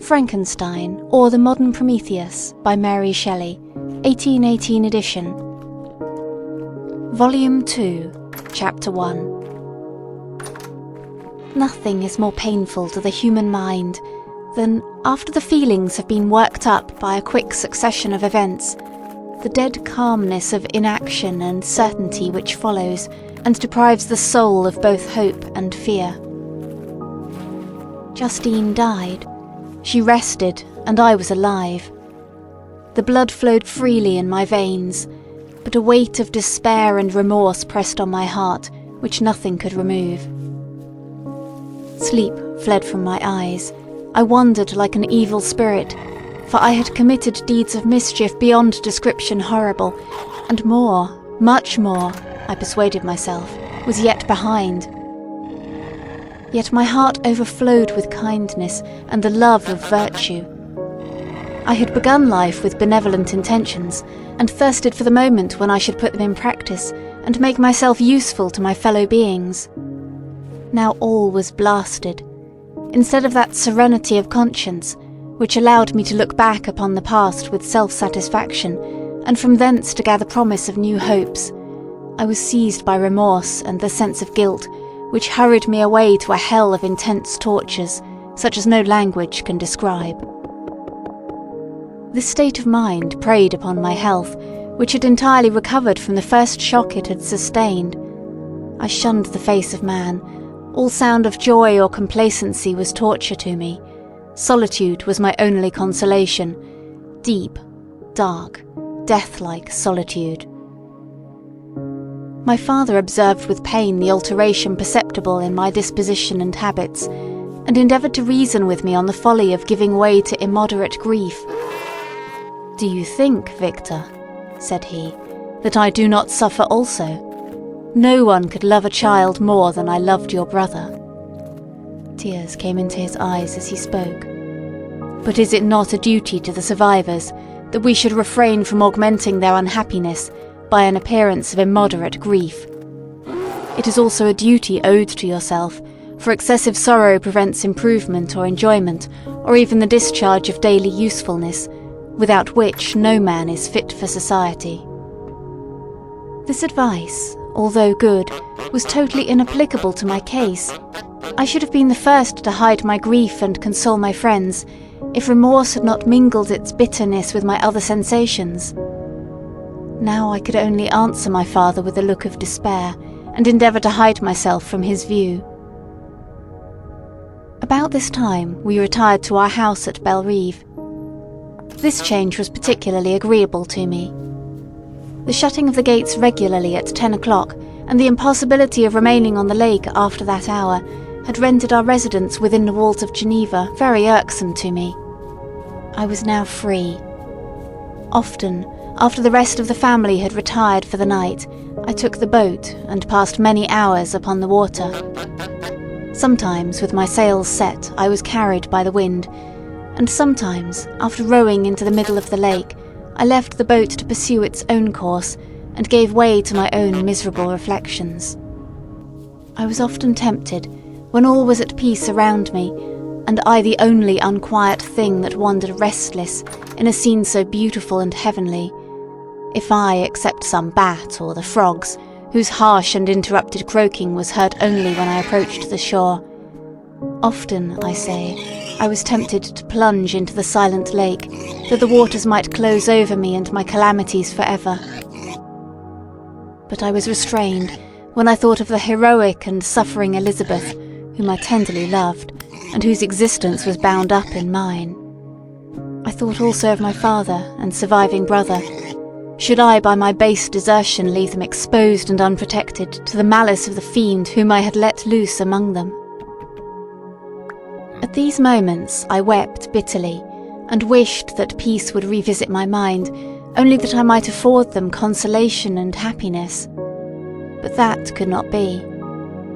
Frankenstein, or the Modern Prometheus by Mary Shelley, 1818 edition. Vol.2 Ch.1. Nothing is more painful to the human mind than, after the feelings have been worked up by a quick succession of events, the dead calmness of inaction and certainty which follows and deprives the soul of both hope and fear. Justine died. She rested, and I was alive. The blood flowed freely in my veins, but a weight of despair and remorse pressed on my heart, which nothing could remove. Sleep fled from my eyes. I wandered like an evil spirit, for I had committed deeds of mischief beyond description horrible, and more, much more, I persuaded myself, was yet behind. Yet my heart overflowed with kindness and the love of virtue. I had begun life with benevolent intentions, and thirsted for the moment when I should put them in practice and make myself useful to my fellow beings. Now all was blasted. Instead of that serenity of conscience, which allowed me to look back upon the past with self-satisfaction, and from thence to gather promise of new hopes, I was seized by remorse and the sense of guilt, which hurried me away to a hell of intense tortures, such as no language can describe. This state of mind preyed upon my health, which had entirely recovered from the first shock it had sustained. I shunned the face of man. All sound of joy or complacency was torture to me. Solitude was my only consolation. Deep, dark, death-like solitude. My father observed with pain the alteration perceptible in my disposition and habits, and endeavoured to reason with me on the folly of giving way to immoderate grief. "Do you think, Victor," said he, "that I do not suffer also? No one could love a child more than I loved your brother." Tears came into his eyes as he spoke. "But is it not a duty to the survivors that we should refrain from augmenting their unhappiness by an appearance of immoderate grief? It is also a duty owed to yourself, for excessive sorrow prevents improvement or enjoyment, or even the discharge of daily usefulness, without which no man is fit for society." This advice, although good, was totally inapplicable to my case. I should have been the first to hide my grief and console my friends, if remorse had not mingled its bitterness with my other sensations. Now I could only answer my father with a look of despair, and endeavour to hide myself from his view. About this time we retired to our house at Bellerive. This change was particularly agreeable to me. The shutting of the gates regularly at 10 o'clock, and the impossibility of remaining on the lake after that hour, had rendered our residence within the walls of Geneva very irksome to me. I was now free. Often, after the rest of the family had retired for the night, I took the boat and passed many hours upon the water. Sometimes, with my sails set, I was carried by the wind, and sometimes, after rowing into the middle of the lake, I left the boat to pursue its own course, and gave way to my own miserable reflections. I was often tempted, when all was at peace around me, and I the only unquiet thing that wandered restless in a scene so beautiful and heavenly, if I, except some bat or the frogs, whose harsh and interrupted croaking was heard only when I approached the shore. Often, I say, I was tempted to plunge into the silent lake, that the waters might close over me and my calamities forever. But I was restrained when I thought of the heroic and suffering Elizabeth, whom I tenderly loved, and whose existence was bound up in mine. I thought also of my father and surviving brother. Should I by my base desertion leave them exposed and unprotected to the malice of the fiend whom I had let loose among them? At these moments I wept bitterly, and wished that peace would revisit my mind, only that I might afford them consolation and happiness. But that could not be.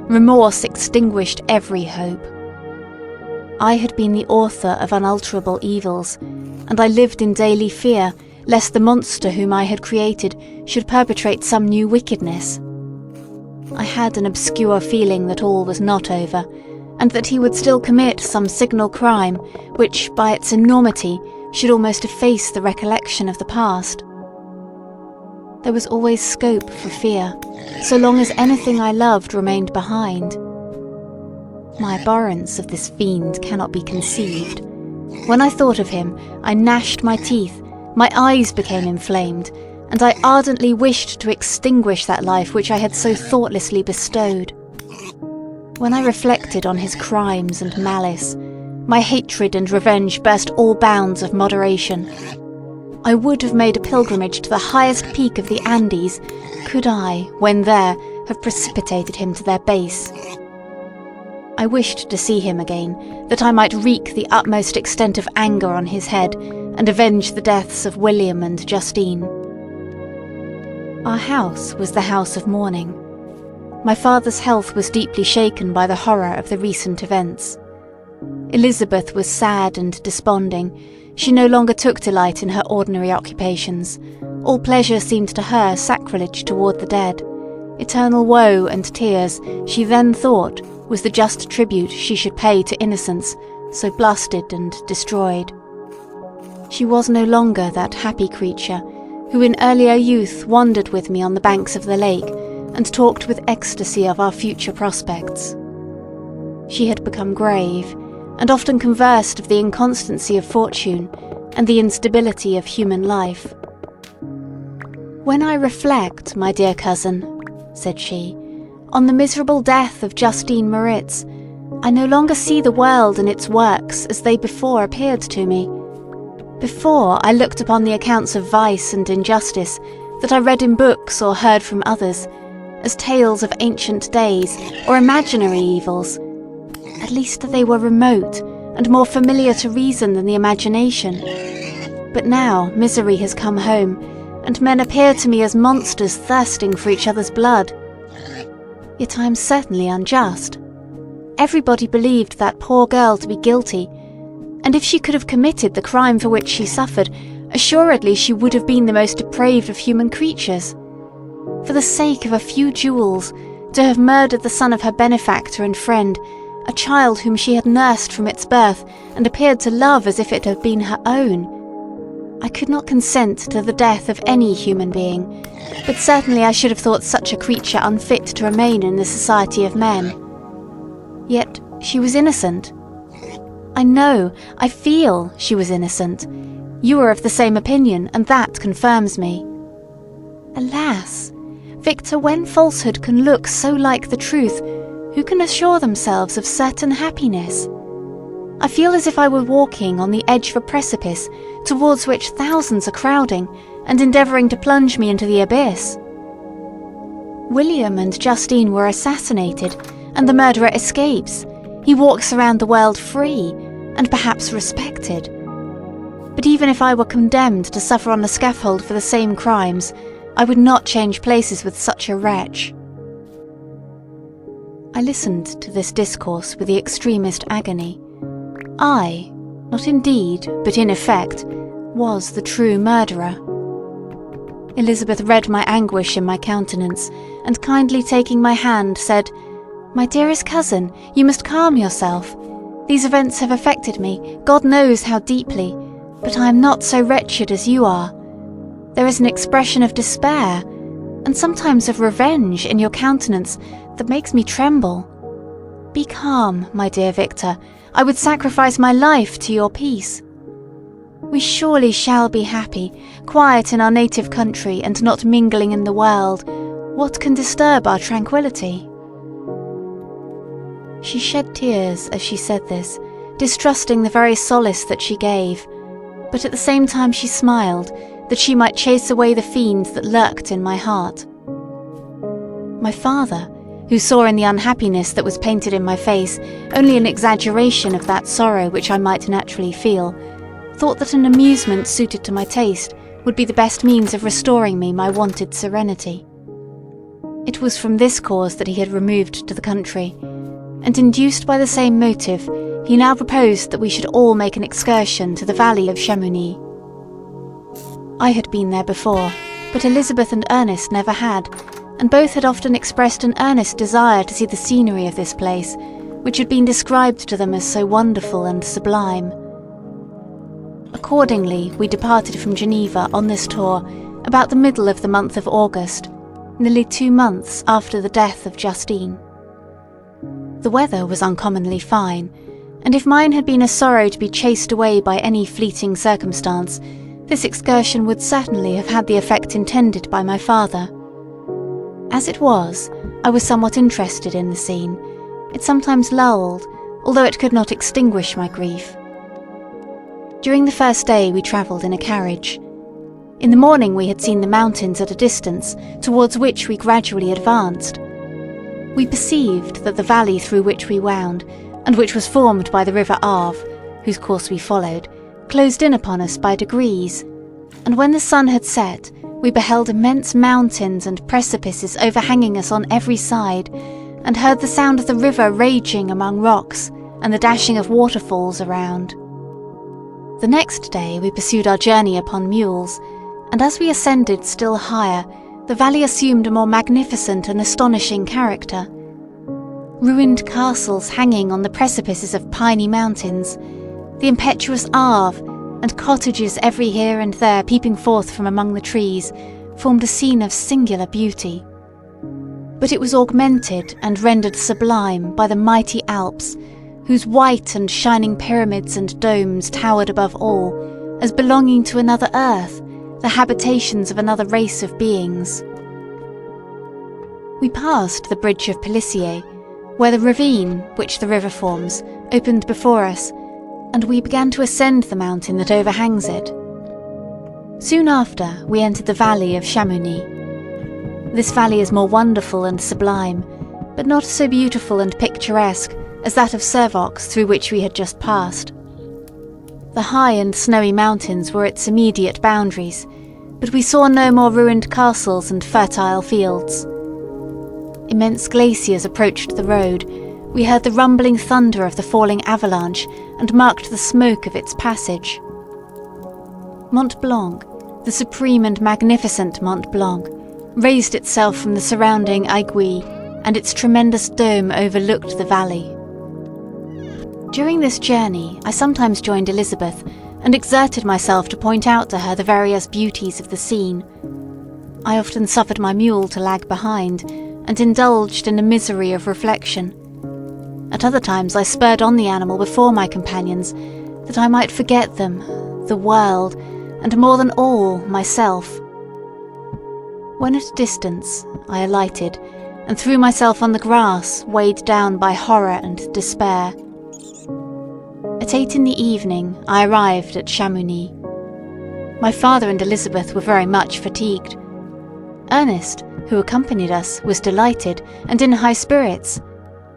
Remorse extinguished every hope. I had been the author of unalterable evils, and I lived in daily fear lest the monster whom I had created should perpetrate some new wickedness. I had an obscure feeling that all was not over, and that he would still commit some signal crime which, by its enormity, should almost efface the recollection of the past. There was always scope for fear, so long as anything I loved remained behind. My abhorrence of this fiend cannot be conceived. When I thought of him, I gnashed my teeth, my eyes became inflamed, and I ardently wished to extinguish that life which I had so thoughtlessly bestowed. When I reflected on his crimes and malice, my hatred and revenge burst all bounds of moderation. I would have made a pilgrimage to the highest peak of the Andes, could I, when there, have precipitated him to their base. I wished to see him again, that I might wreak the utmost extent of anger on his head and avenge the deaths of William and Justine. Our house was the house of mourning. My father's health was deeply shaken by the horror of the recent events. Elizabeth was sad and desponding. She no longer took delight in her ordinary occupations. All pleasure seemed to her sacrilege toward the dead. Eternal woe and tears, she then thought, was the just tribute she should pay to innocence, so blasted and destroyed. She was no longer that happy creature who in earlier youth wandered with me on the banks of the lake and talked with ecstasy of our future prospects. She had become grave, and often conversed of the inconstancy of fortune and the instability of human life. "When I reflect, my dear cousin," said she, "on the miserable death of Justine Moritz, I no longer see the world and its works as they before appeared to me. Before, I looked upon the accounts of vice and injustice that I read in books or heard from others as tales of ancient days or imaginary evils. At least they were remote and more familiar to reason than the imagination. But now misery has come home, and men appear to me as monsters thirsting for each other's blood. Yet I am certainly unjust. Everybody believed that poor girl to be guilty, and if she could have committed the crime for which she suffered, assuredly she would have been the most depraved of human creatures. For the sake of a few jewels, to have murdered the son of her benefactor and friend, a child whom she had nursed from its birth and appeared to love as if it had been her own. I could not consent to the death of any human being, but certainly I should have thought such a creature unfit to remain in the society of men. Yet she was innocent. I know, I feel she was innocent. You are of the same opinion, and that confirms me. Alas, Victor, when falsehood can look so like the truth, who can assure themselves of certain happiness? I feel as if I were walking on the edge of a precipice towards which thousands are crowding and endeavouring to plunge me into the abyss. William and Justine were assassinated, and the murderer escapes. He walks around the world free, and perhaps respected. But even if I were condemned to suffer on the scaffold for the same crimes, I would not change places with such a wretch. I listened to this discourse with the extremest agony. I, not in deed, but in effect, was the true murderer. Elizabeth read my anguish in my countenance, and kindly taking my hand, said, "My dearest cousin, you must calm yourself. These events have affected me, God knows how deeply, but I am not so wretched as you are. There is an expression of despair, and sometimes of revenge in your countenance that makes me tremble. Be calm, my dear Victor. I would sacrifice my life to your peace. We surely shall be happy, quiet in our native country and not mingling in the world. What can disturb our tranquillity?" She shed tears as she said this, distrusting the very solace that she gave, but at the same time she smiled, that she might chase away the fiend that lurked in my heart. My father, who saw in the unhappiness that was painted in my face only an exaggeration of that sorrow which I might naturally feel, thought that an amusement suited to my taste would be the best means of restoring me my wonted serenity. It was from this cause that he had removed to the country, and induced by the same motive, he now proposed that we should all make an excursion to the valley of Chamonix. I had been there before, but Elizabeth and Ernest never had, and both had often expressed an earnest desire to see the scenery of this place, which had been described to them as so wonderful and sublime. Accordingly, we departed from Geneva on this tour about the middle of the month of August, nearly 2 months after the death of Justine. The weather was uncommonly fine, and if mine had been a sorrow to be chased away by any fleeting circumstance, this excursion would certainly have had the effect intended by my father. As it was, I was somewhat interested in the scene. It sometimes lulled, although it could not extinguish my grief. During the first day we travelled in a carriage. In the morning we had seen the mountains at a distance, towards which we gradually advanced. We perceived that the valley through which we wound, and which was formed by the river Arve, whose course we followed, closed in upon us by degrees, and when the sun had set, we beheld immense mountains and precipices overhanging us on every side, and heard the sound of the river raging among rocks, and the dashing of waterfalls around. The next day we pursued our journey upon mules, and as we ascended still higher, the valley assumed a more magnificent and astonishing character. Ruined castles hanging on the precipices of piny mountains, the impetuous Arve, and cottages every here and there peeping forth from among the trees, formed a scene of singular beauty. But it was augmented and rendered sublime by the mighty Alps, whose white and shining pyramids and domes towered above all, as belonging to another earth, the habitations of another race of beings. We passed the bridge of Pélissier, where the ravine, which the river forms, opened before us, and we began to ascend the mountain that overhangs it. Soon after, we entered the valley of Chamonix. This valley is more wonderful and sublime, but not so beautiful and picturesque as that of Servox through which we had just passed. The high and snowy mountains were its immediate boundaries, but we saw no more ruined castles and fertile fields. Immense glaciers approached the road. We heard the rumbling thunder of the falling avalanche and marked the smoke of its passage. Mont Blanc, the supreme and magnificent Mont Blanc, raised itself from the surrounding aiguilles, and its tremendous dome overlooked the valley. During this journey, I sometimes joined Elizabeth and exerted myself to point out to her the various beauties of the scene. I often suffered my mule to lag behind, and indulged in a misery of reflection. At other times I spurred on the animal before my companions, that I might forget them, the world, and more than all, myself. When at a distance, I alighted, and threw myself on the grass, weighed down by horror and despair. At 8 in the evening, I arrived at Chamonix. My father and Elizabeth were very much fatigued. Ernest, who accompanied us, was delighted and in high spirits.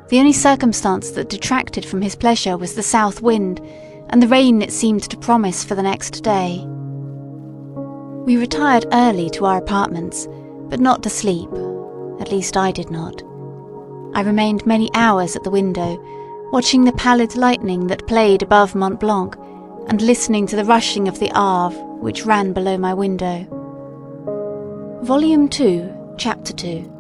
The only circumstance that detracted from his pleasure was the south wind, and the rain it seemed to promise for the next day. We retired early to our apartments, but not to sleep. At least I did not. I remained many hours at the window, watching the pallid lightning that played above Mont Blanc, and listening to the rushing of the Arve, which ran below my window. Vol.2 Ch.2.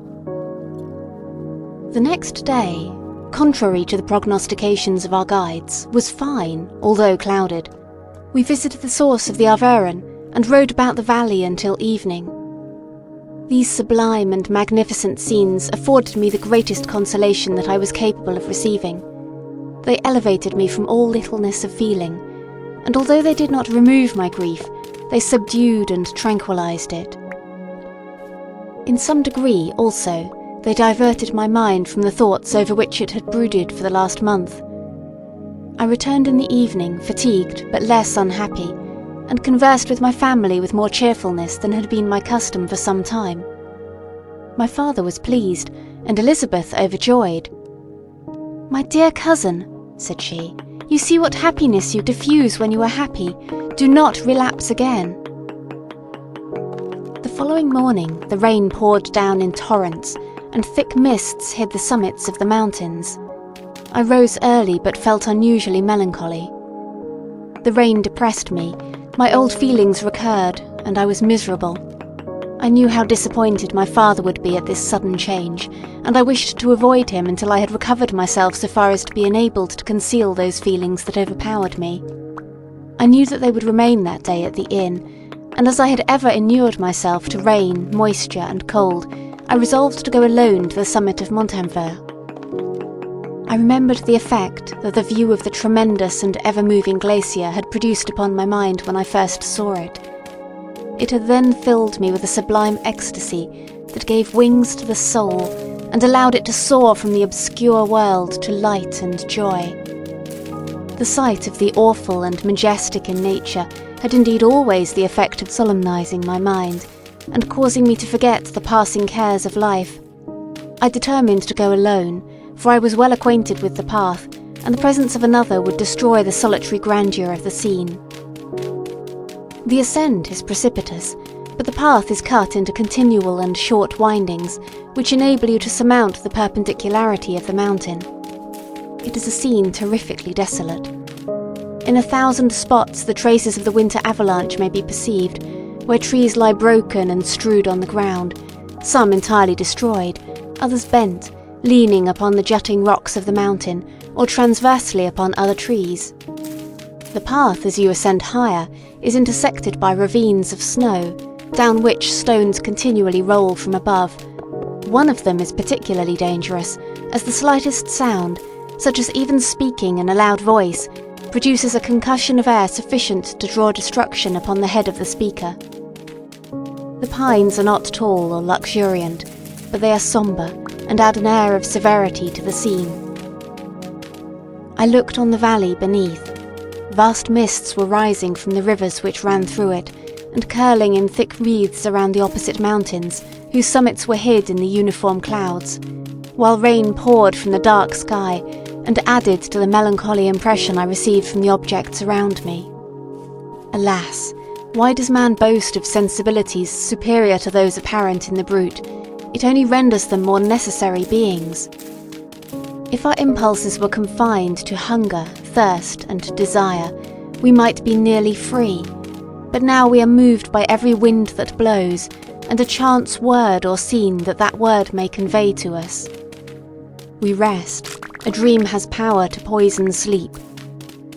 The next day, contrary to the prognostications of our guides, was fine, although clouded. We visited the source of the Arveiron and rode about the valley until evening. These sublime and magnificent scenes afforded me the greatest consolation that I was capable of receiving. They elevated me from all littleness of feeling, and although they did not remove my grief, they subdued and tranquilized it. In some degree, also, they diverted my mind from the thoughts over which it had brooded for the last month. I returned in the evening, fatigued but less unhappy, and conversed with my family with more cheerfulness than had been my custom for some time. My father was pleased, and Elizabeth overjoyed. "My dear cousin," said she, "you see what happiness you diffuse when you are happy. Do not relapse again." The following morning the rain poured down in torrents, and thick mists hid the summits of the mountains. I rose early but felt unusually melancholy. The rain depressed me, my old feelings recurred, and I was miserable. I knew how disappointed my father would be at this sudden change, and I wished to avoid him until I had recovered myself so far as to be enabled to conceal those feelings that overpowered me. I knew that they would remain that day at the inn, and as I had ever inured myself to rain, moisture and cold, I resolved to go alone to the summit of Montanvert. I remembered the effect that the view of the tremendous and ever-moving glacier had produced upon my mind when I first saw it. It had then filled me with a sublime ecstasy that gave wings to the soul and allowed it to soar from the obscure world to light and joy. The sight of the awful and majestic in nature had indeed always the effect of solemnizing my mind and causing me to forget the passing cares of life. I determined to go alone, for I was well acquainted with the path, and the presence of another would destroy the solitary grandeur of the scene. The ascent is precipitous, but the path is cut into continual and short windings, which enable you to surmount the perpendicularity of the mountain. It is a scene terrifically desolate. In 1,000 spots the traces of the winter avalanche may be perceived, where trees lie broken and strewed on the ground, some entirely destroyed, others bent, leaning upon the jutting rocks of the mountain, or transversely upon other trees. The path, as you ascend higher, is intersected by ravines of snow, down which stones continually roll from above. One of them is particularly dangerous, as the slightest sound, such as even speaking in a loud voice, produces a concussion of air sufficient to draw destruction upon the head of the speaker. The pines are not tall or luxuriant, but they are sombre and add an air of severity to the scene. I looked on the valley beneath. Vast mists were rising from the rivers which ran through it, and curling in thick wreaths around the opposite mountains, whose summits were hid in the uniform clouds, while rain poured from the dark sky and added to the melancholy impression I received from the objects around me. Alas, why does man boast of sensibilities superior to those apparent in the brute? It only renders them more necessary beings. If our impulses were confined to hunger, thirst, and desire, we might be nearly free. But now we are moved by every wind that blows, and a chance word or scene that word may convey to us. We rest, a dream has power to poison sleep.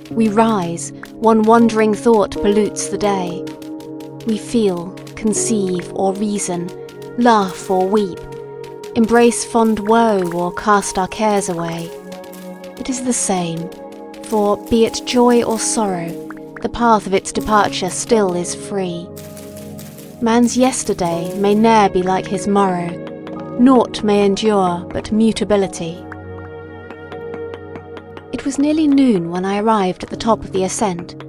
We rise, one wandering thought pollutes the day. We feel, conceive, or reason, laugh or weep, embrace fond woe or cast our cares away. It is the same, for be it joy or sorrow, the path of its departure still is free. Man's yesterday may ne'er be like his morrow, naught may endure but mutability. It was nearly noon when I arrived at the top of the ascent.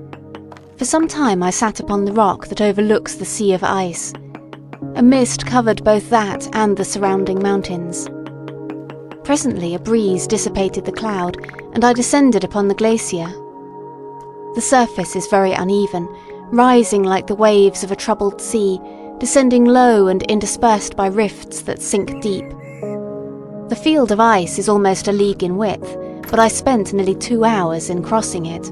For some time I sat upon the rock that overlooks the sea of ice. A mist covered both that and the surrounding mountains. Presently a breeze dissipated the cloud, and I descended upon the glacier. The surface is very uneven, rising like the waves of a troubled sea, descending low and interspersed by rifts that sink deep. The field of ice is almost a league in width, but I spent nearly 2 hours in crossing it.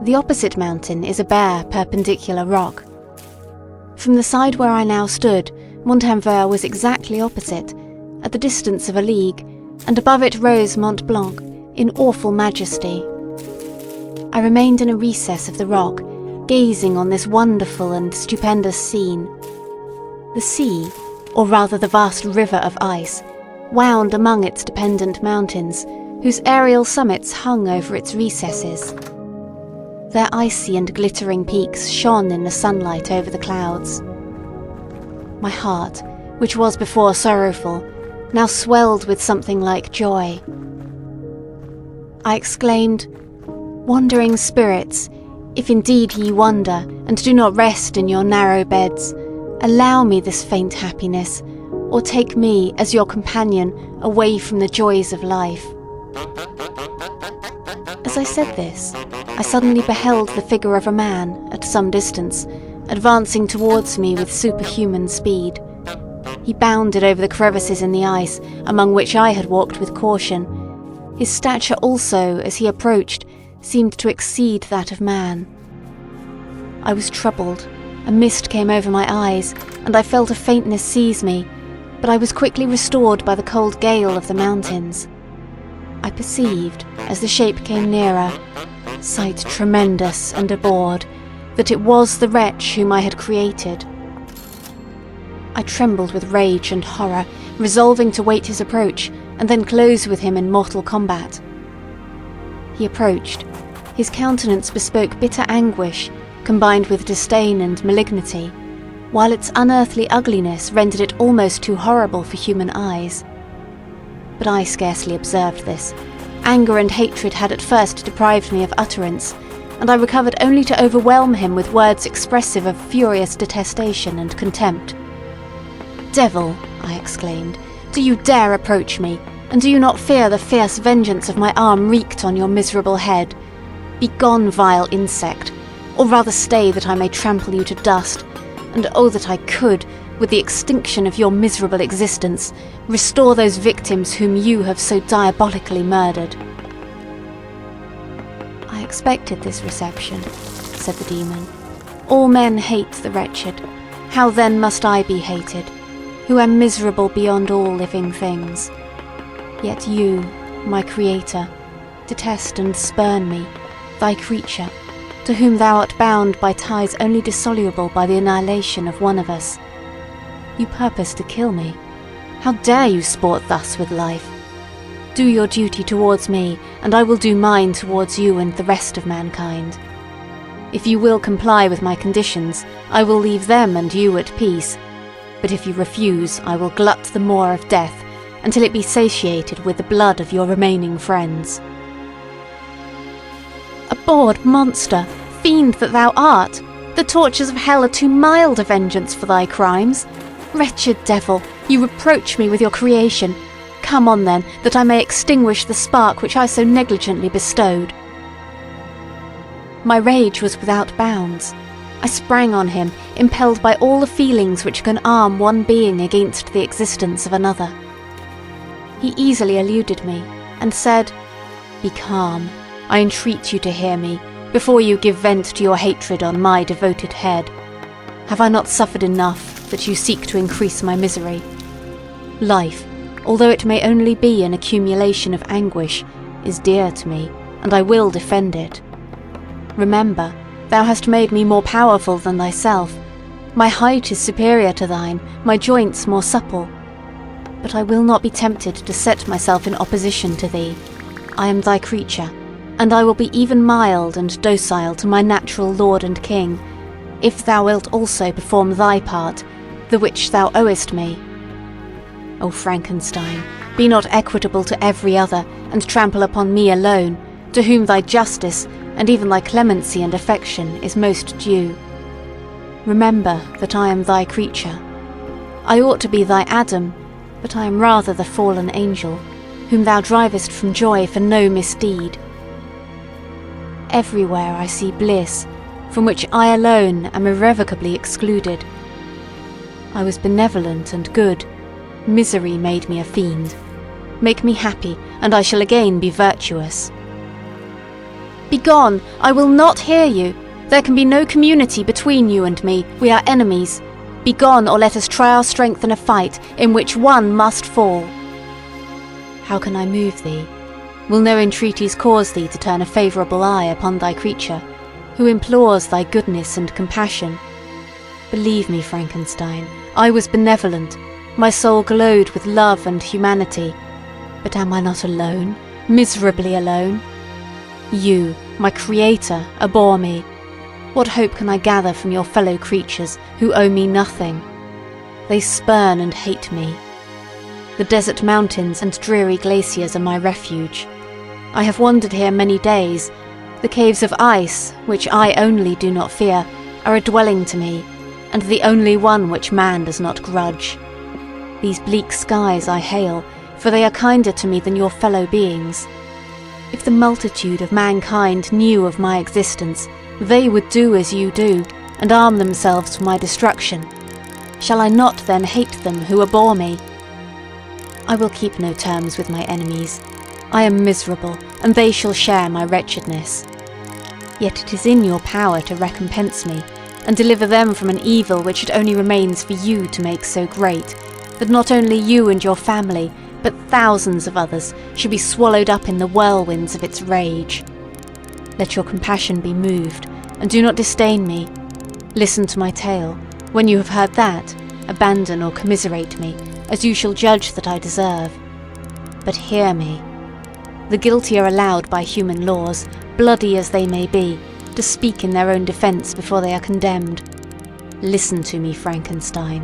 The opposite mountain is a bare, perpendicular rock. From the side where I now stood, Montanvert was exactly opposite, at the distance of a league, and above it rose Mont Blanc, in awful majesty. I remained in a recess of the rock, gazing on this wonderful and stupendous scene. The sea, or rather the vast river of ice, wound among its dependent mountains, whose aerial summits hung over its recesses. Their icy and glittering peaks shone in the sunlight over the clouds. My heart, which was before sorrowful, now swelled with something like joy. I exclaimed, "Wandering spirits, if indeed ye wander, and do not rest in your narrow beds, allow me this faint happiness, or take me, as your companion, away from the joys of life." As I said this, I suddenly beheld the figure of a man, at some distance, advancing towards me with superhuman speed. He bounded over the crevices in the ice, among which I had walked with caution. His stature also, as he approached, seemed to exceed that of man. I was troubled, A mist came over my eyes, and I felt a faintness seize me, but I was quickly restored by the cold gale of the mountains. I perceived, as the shape came nearer, sight tremendous and abhorred, that it was the wretch whom I had created. I trembled with rage and horror, resolving to wait his approach, and then close with him in mortal combat. He approached. His countenance bespoke bitter anguish, combined with disdain and malignity, while its unearthly ugliness rendered it almost too horrible for human eyes. But I scarcely observed this. Anger and hatred had at first deprived me of utterance, and I recovered only to overwhelm him with words expressive of furious detestation and contempt. "Devil," I exclaimed, "do you dare approach me, and do you not fear the fierce vengeance of my arm wreaked on your miserable head? Begone, vile insect, or rather stay that I may trample you to dust, and oh that I could, with the extinction of your miserable existence, restore those victims whom you have so diabolically murdered." "I expected this reception," said the demon. "All men hate the wretched. How then must I be hated, who am miserable beyond all living things? Yet you, my creator, detest and spurn me, thy creature, to whom thou art bound by ties only dissoluble by the annihilation of one of us. You purpose to kill me. How dare you sport thus with life? Do your duty towards me, and I will do mine towards you and the rest of mankind. If you will comply with my conditions, I will leave them and you at peace, but if you refuse, I will glut the maw of death until it be satiated with the blood of your remaining friends." "Abhorred monster, fiend that thou art! The tortures of hell are too mild a vengeance for thy crimes. Wretched devil, you reproach me with your creation. Come on then, that I may extinguish the spark which I so negligently bestowed." My rage was without bounds. I sprang on him, impelled by all the feelings which can arm one being against the existence of another. He easily eluded me, and said, "Be calm, I entreat you to hear me, before you give vent to your hatred on my devoted head. Have I not suffered enough, that you seek to increase my misery? Life, although it may only be an accumulation of anguish, is dear to me, and I will defend it. Remember, thou hast made me more powerful than thyself. My height is superior to thine, my joints more supple. But I will not be tempted to set myself in opposition to thee. I am thy creature, and I will be even mild and docile to my natural lord and king, if thou wilt also perform thy part, the which thou owest me. O Frankenstein, be not equitable to every other, and trample upon me alone, to whom thy justice, and even thy clemency and affection is most due. Remember that I am thy creature. I ought to be thy Adam, but I am rather the fallen angel, whom thou drivest from joy for no misdeed. Everywhere I see bliss, from which I alone am irrevocably excluded. I was benevolent and good. Misery made me a fiend. Make me happy, and I shall again be virtuous." "Begone! I will not hear you. There can be no community between you and me. We are enemies. Begone, or let us try our strength in a fight in which one must fall." "How can I move thee? Will no entreaties cause thee to turn a favourable eye upon thy creature, who implores thy goodness and compassion? Believe me, Frankenstein, I was benevolent. My soul glowed with love and humanity. But am I not alone, miserably alone? You, my creator, abhor me. What hope can I gather from your fellow creatures who owe me nothing? They spurn and hate me. The desert mountains and dreary glaciers are my refuge. I have wandered here many days. The caves of ice, which I only do not fear, are a dwelling to me, and the only one which man does not grudge. These bleak skies I hail, for they are kinder to me than your fellow beings. If the multitude of mankind knew of my existence, they would do as you do, and arm themselves for my destruction. Shall I not then hate them who abhor me? I will keep no terms with my enemies. I am miserable, and they shall share my wretchedness. Yet it is in your power to recompense me, and deliver them from an evil which it only remains for you to make so great, that not only you and your family, but thousands of others should be swallowed up in the whirlwinds of its rage. Let your compassion be moved, and do not disdain me. Listen to my tale. When you have heard that, abandon or commiserate me, as you shall judge that I deserve. But hear me. The guilty are allowed by human laws, bloody as they may be, to speak in their own defense before they are condemned. Listen to me, Frankenstein.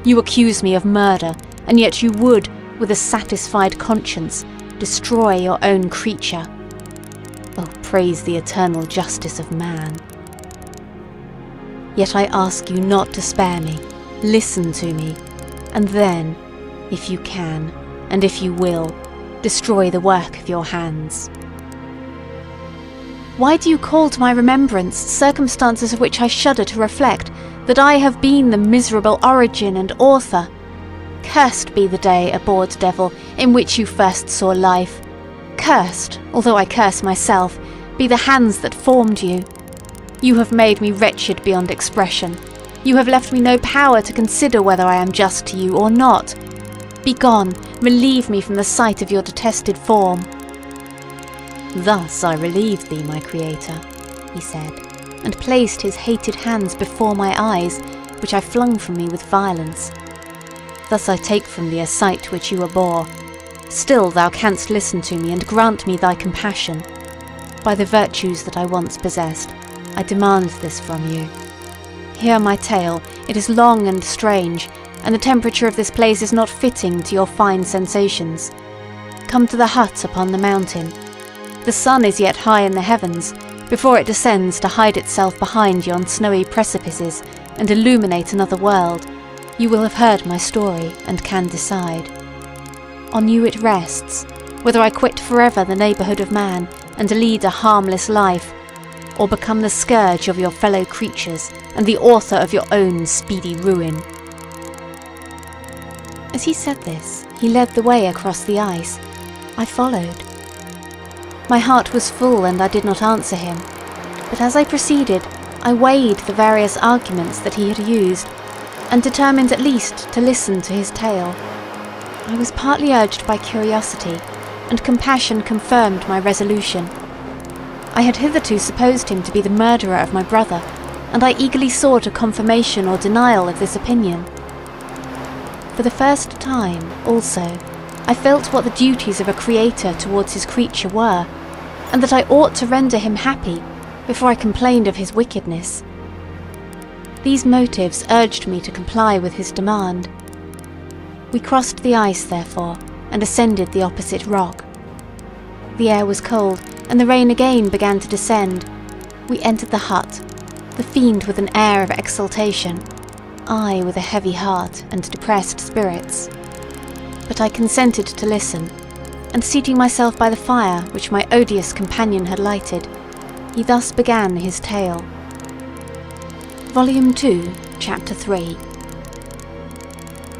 You accuse me of murder, and yet you would, with a satisfied conscience, destroy your own creature. Oh, praise the eternal justice of man. Yet I ask you not to spare me. Listen to me, and then, if you can, and if you will, destroy the work of your hands. Why do you call to my remembrance circumstances of which I shudder to reflect, that I have been the miserable origin and author? Cursed be the day, abhorred devil, in which you first saw life. Cursed, although I curse myself, be the hands that formed you. You have made me wretched beyond expression. You have left me no power to consider whether I am just to you or not. Begone, relieve me from the sight of your detested form. Thus I relieved thee, my creator, he said, and placed his hated hands before my eyes, which I flung from me with violence. Thus I take from thee a sight which you abhor. Still thou canst listen to me and grant me thy compassion. By the virtues that I once possessed, I demand this from you. Hear my tale, it is long and strange, and the temperature of this place is not fitting to your fine sensations. Come to the hut upon the mountain. The sun is yet high in the heavens, before it descends to hide itself behind yon snowy precipices and illuminate another world. You will have heard my story and can decide. On you it rests, whether I quit forever the neighbourhood of man and lead a harmless life, or become the scourge of your fellow creatures and the author of your own speedy ruin. As he said this, he led the way across the ice. I followed. My heart was full and I did not answer him, but as I proceeded, I weighed the various arguments that he had used, and determined at least to listen to his tale. I was partly urged by curiosity, and compassion confirmed my resolution. I had hitherto supposed him to be the murderer of my brother, and I eagerly sought a confirmation or denial of this opinion. For the first time, also, I felt what the duties of a creator towards his creature were, and that I ought to render him happy before I complained of his wickedness. These motives urged me to comply with his demand. We crossed the ice, therefore, and ascended the opposite rock. The air was cold, and the rain again began to descend. We entered the hut, the fiend with an air of exultation, I with a heavy heart and depressed spirits. But I consented to listen, and seating myself by the fire which my odious companion had lighted, he thus began his tale. Vol.2 Ch.3.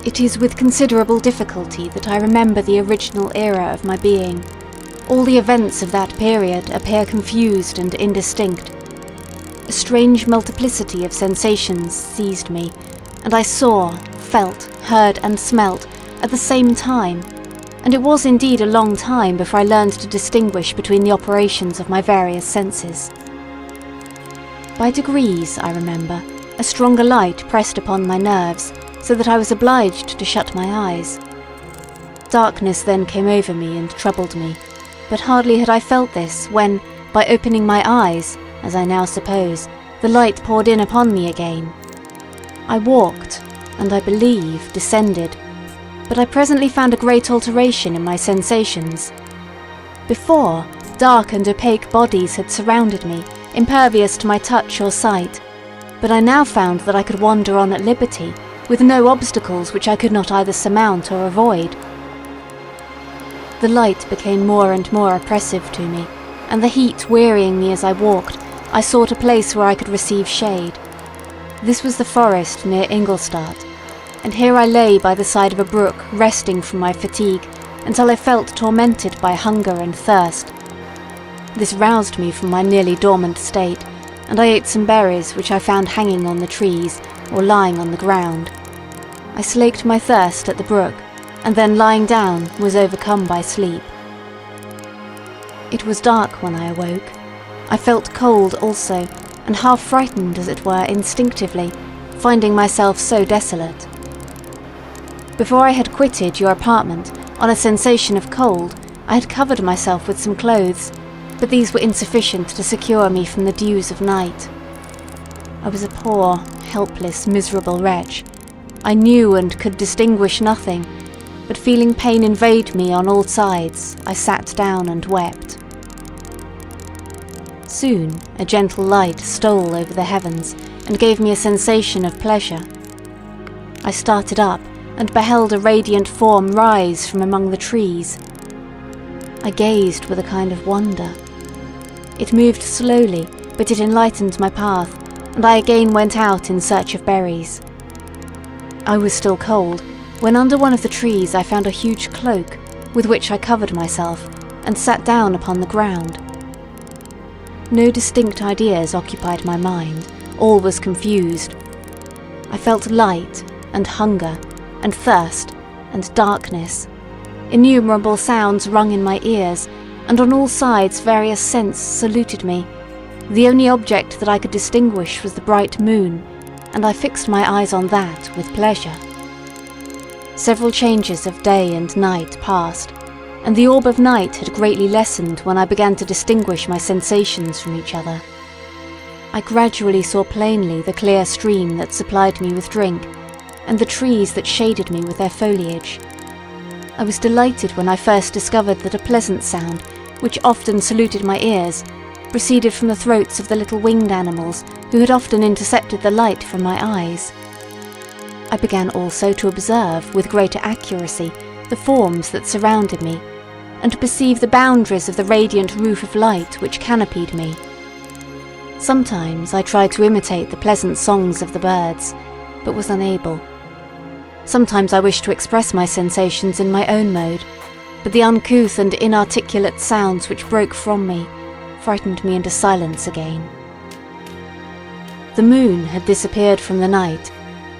It is with considerable difficulty that I remember the original era of my being. All the events of that period appear confused and indistinct. A strange multiplicity of sensations seized me, and I saw, felt, heard and smelt at the same time, and it was indeed a long time before I learned to distinguish between the operations of my various senses. By degrees, I remember, a stronger light pressed upon my nerves, so that I was obliged to shut my eyes. Darkness then came over me and troubled me, but hardly had I felt this when, by opening my eyes, as I now suppose, the light poured in upon me again. I walked, and I believe descended, but I presently found a great alteration in my sensations. Before, dark and opaque bodies had surrounded me, impervious to my touch or sight, but I now found that I could wander on at liberty, with no obstacles which I could not either surmount or avoid. The light became more and more oppressive to me, and the heat wearying me as I walked, I sought a place where I could receive shade. This was the forest near Ingolstadt, and here I lay by the side of a brook, resting from my fatigue, until I felt tormented by hunger and thirst. This roused me from my nearly dormant state, and I ate some berries which I found hanging on the trees or lying on the ground. I slaked my thirst at the brook, and then lying down was overcome by sleep. It was dark when I awoke. I felt cold also, and half frightened as it were instinctively, finding myself so desolate. Before I had quitted your apartment, on a sensation of cold, I had covered myself with some clothes, but these were insufficient to secure me from the dews of night. I was a poor, helpless, miserable wretch. I knew and could distinguish nothing, but feeling pain invade me on all sides, I sat down and wept. Soon, a gentle light stole over the heavens and gave me a sensation of pleasure. I started up and beheld a radiant form rise from among the trees. I gazed with a kind of wonder. It moved slowly, but it enlightened my path, and I again went out in search of berries. I was still cold, when under one of the trees I found a huge cloak, with which I covered myself, and sat down upon the ground. No distinct ideas occupied my mind, all was confused. I felt light, and hunger, and thirst, and darkness. Innumerable sounds rung in my ears, and on all sides various scents saluted me. The only object that I could distinguish was the bright moon, and I fixed my eyes on that with pleasure. Several changes of day and night passed, and the orb of night had greatly lessened when I began to distinguish my sensations from each other. I gradually saw plainly the clear stream that supplied me with drink, and the trees that shaded me with their foliage. I was delighted when I first discovered that a pleasant sound, which often saluted my ears, proceeded from the throats of the little winged animals who had often intercepted the light from my eyes. I began also to observe with greater accuracy the forms that surrounded me, and to perceive the boundaries of the radiant roof of light which canopied me. Sometimes I tried to imitate the pleasant songs of the birds, but was unable. Sometimes I wished to express my sensations in my own mode, but the uncouth and inarticulate sounds which broke from me frightened me into silence again. The moon had disappeared from the night,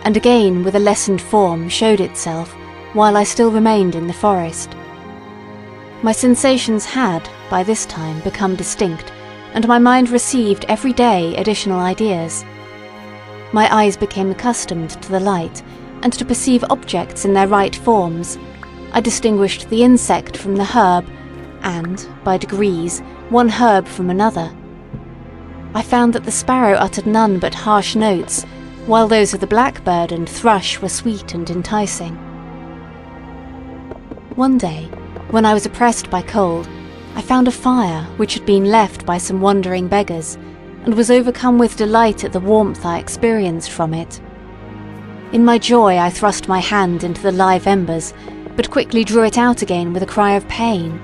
and again with a lessened form showed itself while I still remained in the forest. My sensations had, by this time, become distinct, and my mind received every day additional ideas. My eyes became accustomed to the light, and to perceive objects in their right forms. I distinguished the insect from the herb, and, by degrees, one herb from another. I found that the sparrow uttered none but harsh notes, while those of the blackbird and thrush were sweet and enticing. One day, when I was oppressed by cold, I found a fire which had been left by some wandering beggars, and was overcome with delight at the warmth I experienced from it. In my joy I thrust my hand into the live embers, but quickly drew it out again with a cry of pain.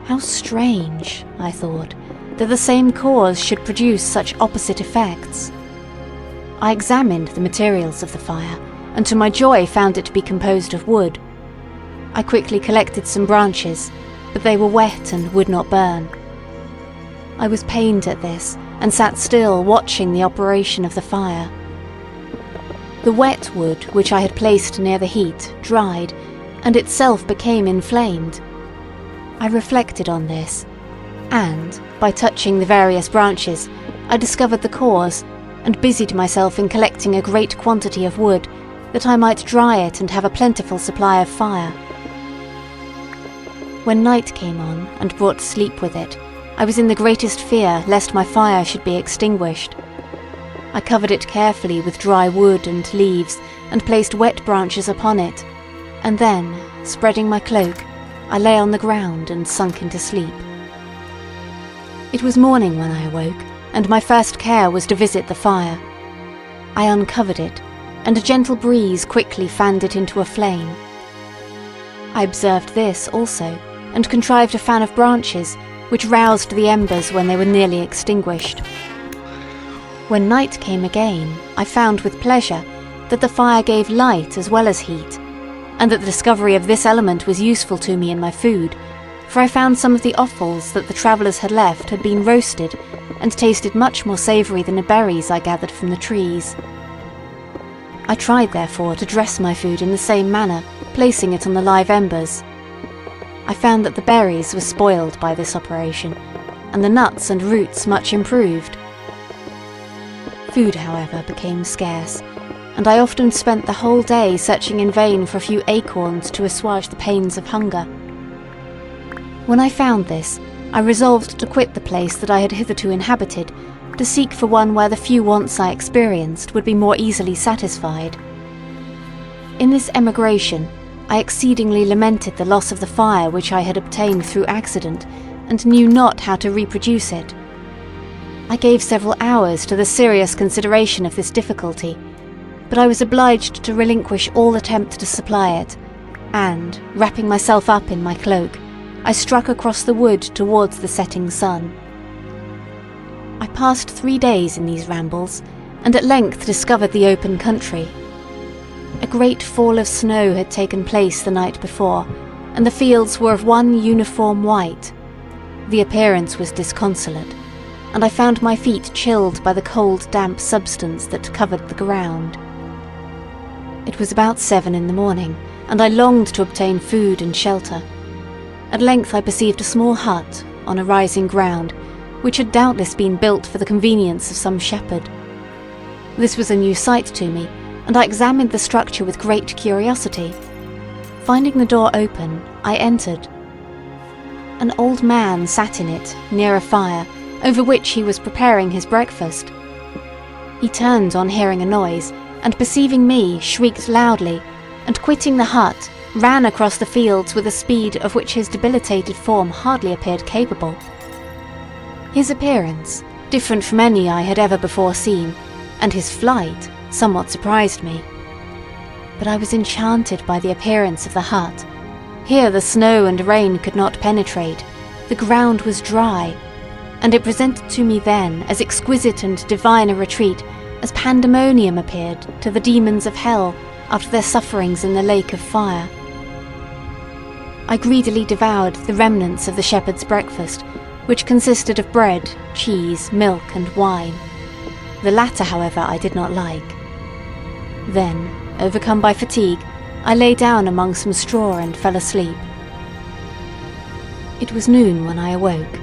How strange, I thought, that the same cause should produce such opposite effects. I examined the materials of the fire, and to my joy found it to be composed of wood. I quickly collected some branches, but they were wet and would not burn. I was pained at this, and sat still watching the operation of the fire. The wet wood which I had placed near the heat dried, and itself became inflamed. I reflected on this, and, by touching the various branches, I discovered the cause, and busied myself in collecting a great quantity of wood, that I might dry it and have a plentiful supply of fire. When night came on, and brought sleep with it, I was in the greatest fear lest my fire should be extinguished. I covered it carefully with dry wood and leaves, and placed wet branches upon it, and then, spreading my cloak, I lay on the ground and sunk into sleep. It was morning when I awoke, and my first care was to visit the fire. I uncovered it, and a gentle breeze quickly fanned it into a flame. I observed this also, and contrived a fan of branches, which roused the embers when they were nearly extinguished. When night came again, I found with pleasure that the fire gave light as well as heat, and that the discovery of this element was useful to me in my food, for I found some of the offals that the travellers had left had been roasted, and tasted much more savoury than the berries I gathered from the trees. I tried, therefore, to dress my food in the same manner, placing it on the live embers. I found that the berries were spoiled by this operation, and the nuts and roots much improved. Food, however, became scarce, and I often spent the whole day searching in vain for a few acorns to assuage the pains of hunger. When I found this, I resolved to quit the place that I had hitherto inhabited, to seek for one where the few wants I experienced would be more easily satisfied. In this emigration, I exceedingly lamented the loss of the fire which I had obtained through accident, and knew not how to reproduce it. I gave several hours to the serious consideration of this difficulty, but I was obliged to relinquish all attempt to supply it, and, wrapping myself up in my cloak, I struck across the wood towards the setting sun. I passed 3 days in these rambles, and at length discovered the open country. A great fall of snow had taken place the night before, and the fields were of one uniform white. The appearance was disconsolate, and I found my feet chilled by the cold, damp substance that covered the ground. It was about 7 in the morning, and I longed to obtain food and shelter. At length I perceived a small hut on a rising ground, which had doubtless been built for the convenience of some shepherd. This was a new sight to me, and I examined the structure with great curiosity. Finding the door open, I entered. An old man sat in it, near a fire, over which he was preparing his breakfast. He turned on hearing a noise, and perceiving me, shrieked loudly, and quitting the hut, ran across the fields with a speed of which his debilitated form hardly appeared capable. His appearance, different from any I had ever before seen, and his flight somewhat surprised me. But I was enchanted by the appearance of the hut. Here the snow and rain could not penetrate, the ground was dry, and it presented to me then as exquisite and divine a retreat as pandemonium appeared to the demons of hell after their sufferings in the lake of fire. I greedily devoured the remnants of the shepherd's breakfast, which consisted of bread, cheese, milk, and wine. The latter, however, I did not like. Then, overcome by fatigue, I lay down among some straw and fell asleep. It was noon when I awoke,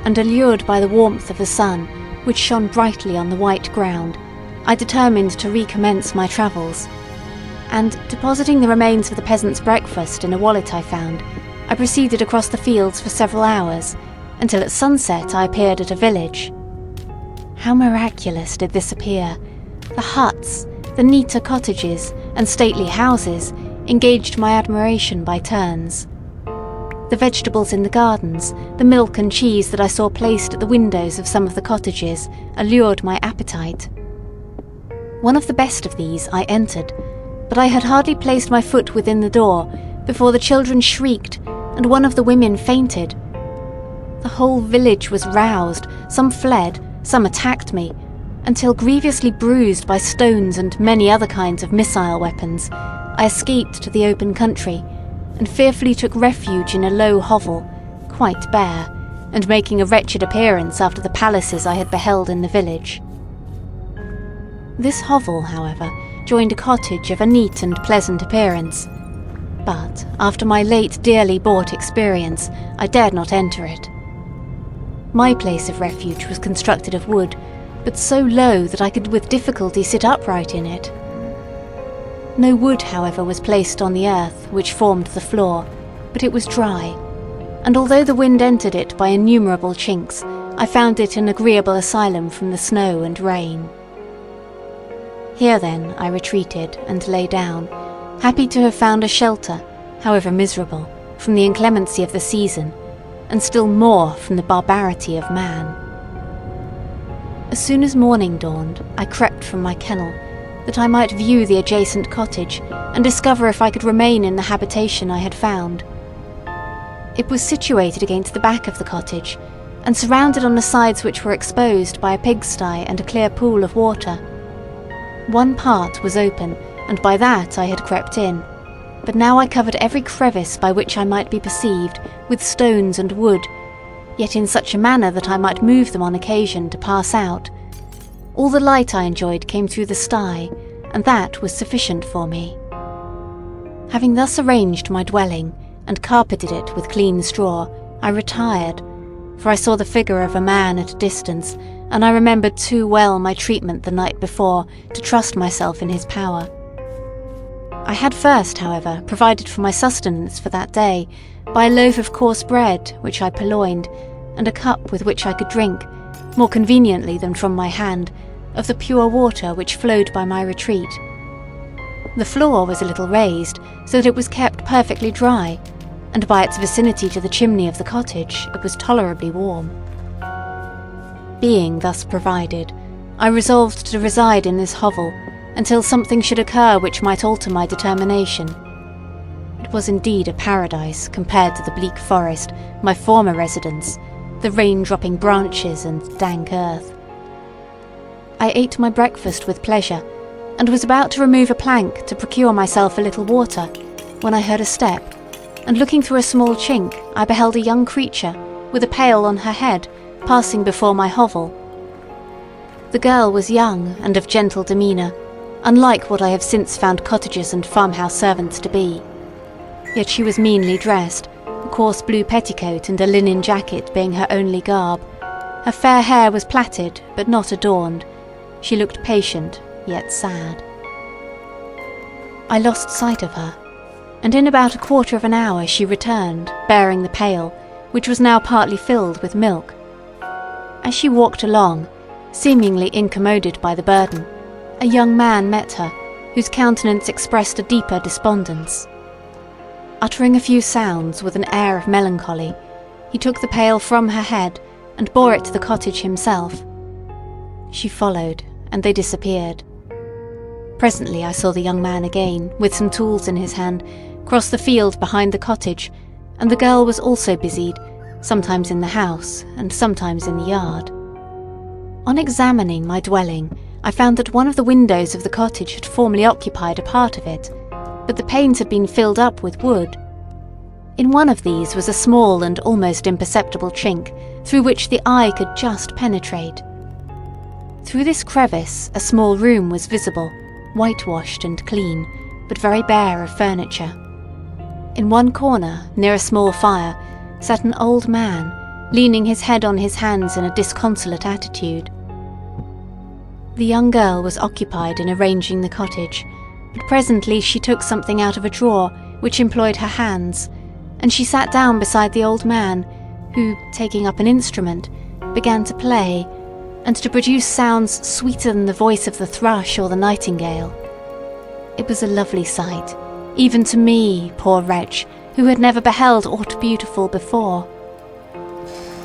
and allured by the warmth of the sun, which shone brightly on the white ground, I determined to recommence my travels, and, depositing the remains of the peasant's breakfast in a wallet I found, I proceeded across the fields for several hours, until at sunset I appeared at a village. How miraculous did this appear! The huts, the neater cottages, and stately houses engaged my admiration by turns. The vegetables in the gardens, the milk and cheese that I saw placed at the windows of some of the cottages, allured my appetite. One of the best of these I entered, but I had hardly placed my foot within the door before the children shrieked, and one of the women fainted. The whole village was roused, some fled, some attacked me, until grievously bruised by stones and many other kinds of missile weapons, I escaped to the open country, and fearfully took refuge in a low hovel, quite bare, and making a wretched appearance after the palaces I had beheld in the village. This hovel, however, joined a cottage of a neat and pleasant appearance, but after my late dearly bought experience, I dared not enter it. My place of refuge was constructed of wood, but so low that I could with difficulty sit upright in it. No wood, however, was placed on the earth which formed the floor, but it was dry, and although the wind entered it by innumerable chinks, I found it an agreeable asylum from the snow and rain. Here then I retreated and lay down, happy to have found a shelter, however miserable, from the inclemency of the season, and still more from the barbarity of man. As soon as morning dawned, I crept from my kennel, that I might view the adjacent cottage and discover if I could remain in the habitation I had found. It was situated against the back of the cottage, and surrounded on the sides which were exposed by a pigsty and a clear pool of water. One part was open, and by that I had crept in, but now I covered every crevice by which I might be perceived with stones and wood, yet in such a manner that I might move them on occasion to pass out. All the light I enjoyed came through the sty, and that was sufficient for me. Having thus arranged my dwelling, and carpeted it with clean straw, I retired, for I saw the figure of a man at a distance, and I remembered too well my treatment the night before to trust myself in his power. I had first, however, provided for my sustenance for that day by a loaf of coarse bread which I purloined, and a cup with which I could drink, more conveniently than from my hand, of the pure water which flowed by my retreat. The floor was a little raised, so that it was kept perfectly dry, and by its vicinity to the chimney of the cottage it was tolerably warm. Being thus provided, I resolved to reside in this hovel until something should occur which might alter my determination. It was indeed a paradise compared to the bleak forest, my former residence, the rain-dropping branches and dank earth. I ate my breakfast with pleasure, and was about to remove a plank to procure myself a little water, when I heard a step, and looking through a small chink, I beheld a young creature, with a pail on her head, passing before my hovel. The girl was young and of gentle demeanour, unlike what I have since found cottagers and farmhouse servants to be. Yet she was meanly dressed, a coarse blue petticoat and a linen jacket being her only garb. Her fair hair was plaited, but not adorned. She looked patient, yet sad. I lost sight of her, and in about a quarter of an hour she returned, bearing the pail, which was now partly filled with milk. As she walked along, seemingly incommoded by the burden, a young man met her, whose countenance expressed a deeper despondence. Uttering a few sounds with an air of melancholy, he took the pail from her head and bore it to the cottage himself. She followed, and they disappeared. Presently I saw the young man again, with some tools in his hand, cross the field behind the cottage, and the girl was also busied, sometimes in the house and sometimes in the yard. On examining my dwelling, I found that one of the windows of the cottage had formerly occupied a part of it, but the panes had been filled up with wood. In one of these was a small and almost imperceptible chink, through which the eye could just penetrate. Through this crevice a small room was visible, whitewashed and clean, but very bare of furniture. In one corner, near a small fire, sat an old man, leaning his head on his hands in a disconsolate attitude. The young girl was occupied in arranging the cottage, but presently she took something out of a drawer which employed her hands, and she sat down beside the old man, who, taking up an instrument, began to play, and to produce sounds sweeter than the voice of the thrush or the nightingale. It was a lovely sight, even to me, poor wretch, who had never beheld aught beautiful before.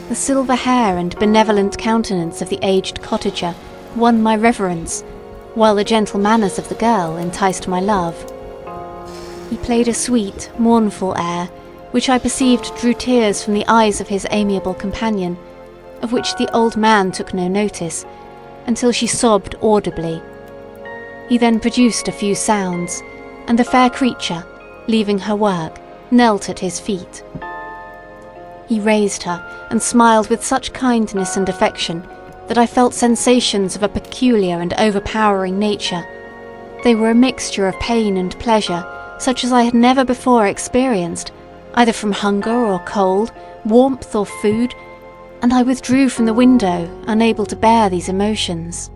The silver hair and benevolent countenance of the aged cottager won my reverence, while the gentle manners of the girl enticed my love. He played a sweet, mournful air, which I perceived drew tears from the eyes of his amiable companion, of which the old man took no notice, until she sobbed audibly. He then produced a few sounds, and the fair creature, leaving her work, knelt at his feet. He raised her and smiled with such kindness and affection that I felt sensations of a peculiar and overpowering nature. They were a mixture of pain and pleasure, such as I had never before experienced, either from hunger or cold, warmth or food, and I withdrew from the window, unable to bear these emotions.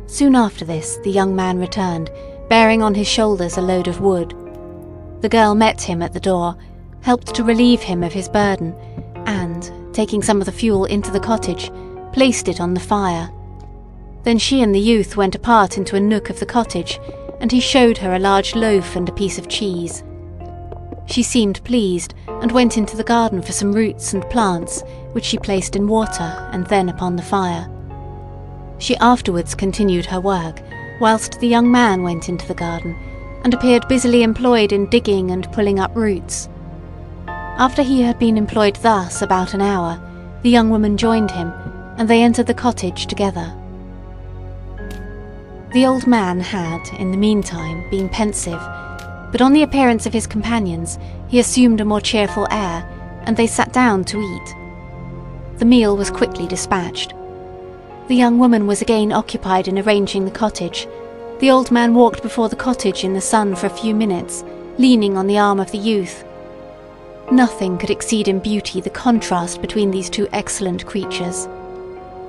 Soon after this, the young man returned, bearing on his shoulders a load of wood. The girl met him at the door, helped to relieve him of his burden, and, taking some of the fuel into the cottage, placed it on the fire. Then she and the youth went apart into a nook of the cottage, and he showed her a large loaf and a piece of cheese. She seemed pleased, and went into the garden for some roots and plants, which she placed in water and then upon the fire. She afterwards continued her work, whilst the young man went into the garden, and appeared busily employed in digging and pulling up roots. After he had been employed thus about an hour, the young woman joined him, and they entered the cottage together. The old man had, in the meantime, been pensive, but on the appearance of his companions he assumed a more cheerful air, and they sat down to eat. The meal was quickly dispatched. The young woman was again occupied in arranging the cottage. The old man walked before the cottage in the sun for a few minutes, leaning on the arm of the youth. Nothing could exceed in beauty the contrast between these two excellent creatures.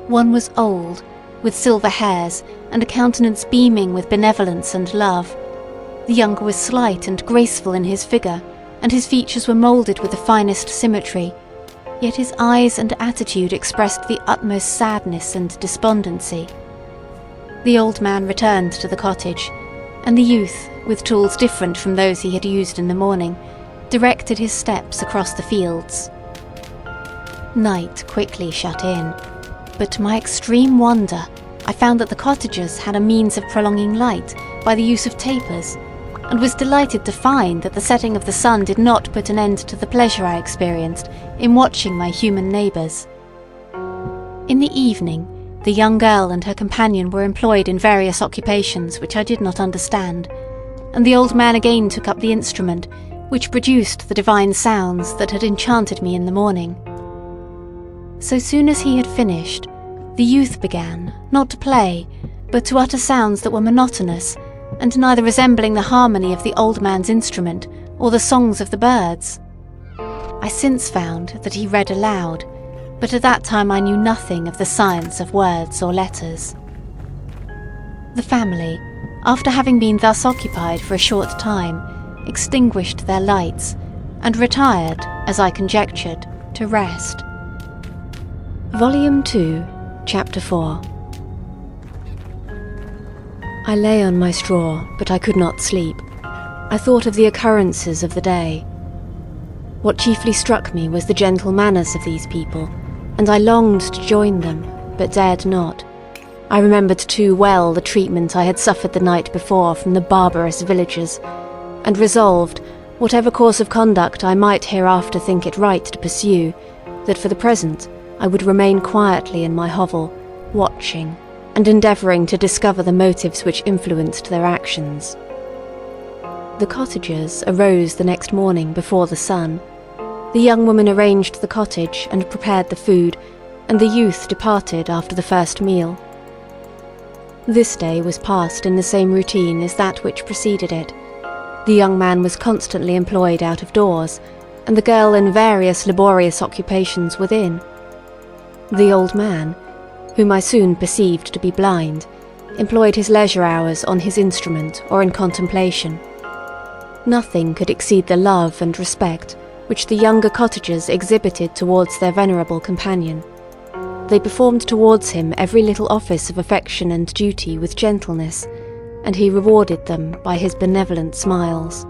One was old, with silver hairs and a countenance beaming with benevolence and love. The younger was slight and graceful in his figure, and his features were moulded with the finest symmetry, yet his eyes and attitude expressed the utmost sadness and despondency. The old man returned to the cottage, and the youth, with tools different from those he had used in the morning, directed his steps across the fields. Night quickly shut in, but to my extreme wonder, I found that the cottagers had a means of prolonging light by the use of tapers, and was delighted to find that the setting of the sun did not put an end to the pleasure I experienced in watching my human neighbours. In the evening, the young girl and her companion were employed in various occupations which I did not understand, and the old man again took up the instrument, which produced the divine sounds that had enchanted me in the morning. So soon as he had finished, the youth began, not to play, but to utter sounds that were monotonous, and neither resembling the harmony of the old man's instrument or the songs of the birds. I since found that he read aloud, but at that time I knew nothing of the science of words or letters. The family, after having been thus occupied for a short time, extinguished their lights, and retired, as I conjectured, to rest. Vol.2 Ch.4. I lay on my straw, but I could not sleep. I thought of the occurrences of the day. What chiefly struck me was the gentle manners of these people, and I longed to join them, but dared not. I remembered too well the treatment I had suffered the night before from the barbarous villagers, and resolved, whatever course of conduct I might hereafter think it right to pursue, that for the present I would remain quietly in my hovel, watching, and endeavouring to discover the motives which influenced their actions. The cottagers arose the next morning before the sun. The young woman arranged the cottage and prepared the food, and the youth departed after the first meal. This day was passed in the same routine as that which preceded it. The young man was constantly employed out of doors, and the girl in various laborious occupations within. The old man, whom I soon perceived to be blind, employed his leisure hours on his instrument or in contemplation. Nothing could exceed the love and respect which the younger cottagers exhibited towards their venerable companion. They performed towards him every little office of affection and duty with gentleness, and he rewarded them by his benevolent smiles.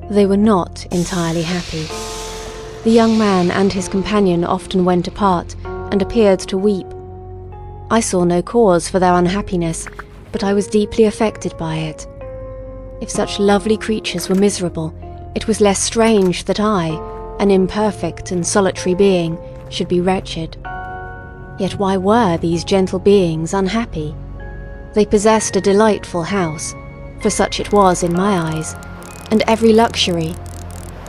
They were not entirely happy. The young man and his companion often went apart and appeared to weep. I saw no cause for their unhappiness, but I was deeply affected by it. If such lovely creatures were miserable, it was less strange that I, an imperfect and solitary being, should be wretched. Yet why were these gentle beings unhappy? They possessed a delightful house, for such it was in my eyes, and every luxury.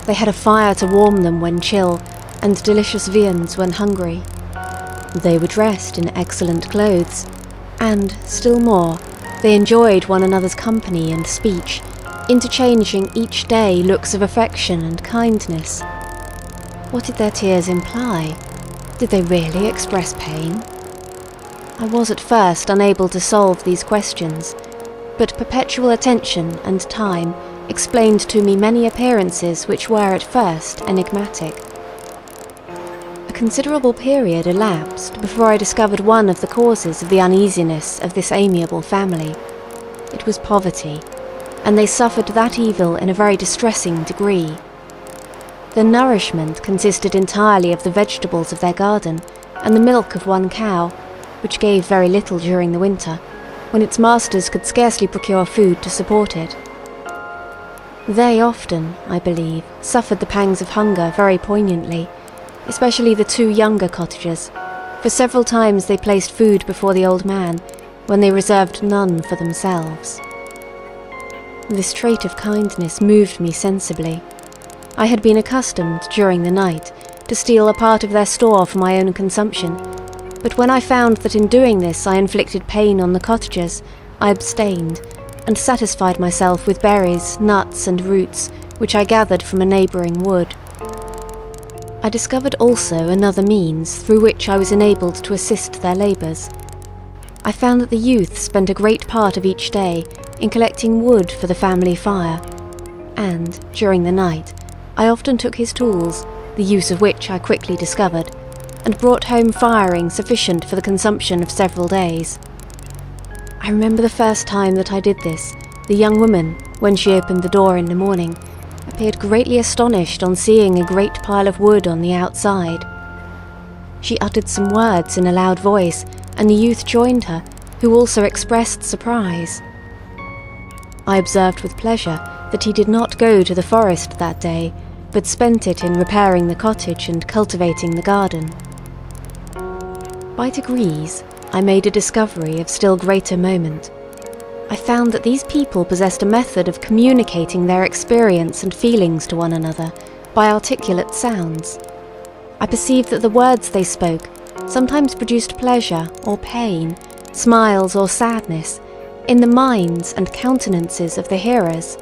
They had a fire to warm them when chill, and delicious viands when hungry. They were dressed in excellent clothes, and, still more, they enjoyed one another's company and speech, interchanging each day looks of affection and kindness. What did their tears imply? Did they really express pain? I was at first unable to solve these questions, but perpetual attention and time explained to me many appearances which were at first enigmatic. A considerable period elapsed before I discovered one of the causes of the uneasiness of this amiable family. It was poverty, and they suffered that evil in a very distressing degree. Their nourishment consisted entirely of the vegetables of their garden and the milk of one cow, which gave very little during the winter, when its masters could scarcely procure food to support it. They often, I believe, suffered the pangs of hunger very poignantly, especially the two younger cottagers, for several times they placed food before the old man, when they reserved none for themselves. This trait of kindness moved me sensibly. I had been accustomed, during the night, to steal a part of their store for my own consumption, but when I found that in doing this I inflicted pain on the cottagers, I abstained, and satisfied myself with berries, nuts and roots which I gathered from a neighbouring wood. I discovered also another means through which I was enabled to assist their labours. I found that the youth spent a great part of each day in collecting wood for the family fire, and, during the night, I often took his tools, the use of which I quickly discovered, and brought home firing sufficient for the consumption of several days. I remember the first time that I did this, the young woman, when she opened the door in the morning, appeared greatly astonished on seeing a great pile of wood on the outside. She uttered some words in a loud voice, and the youth joined her, who also expressed surprise. I observed with pleasure that he did not go to the forest that day, but spent it in repairing the cottage and cultivating the garden. By degrees, I made a discovery of still greater moment. I found that these people possessed a method of communicating their experience and feelings to one another by articulate sounds. I perceived that the words they spoke sometimes produced pleasure or pain, smiles or sadness, in the minds and countenances of the hearers.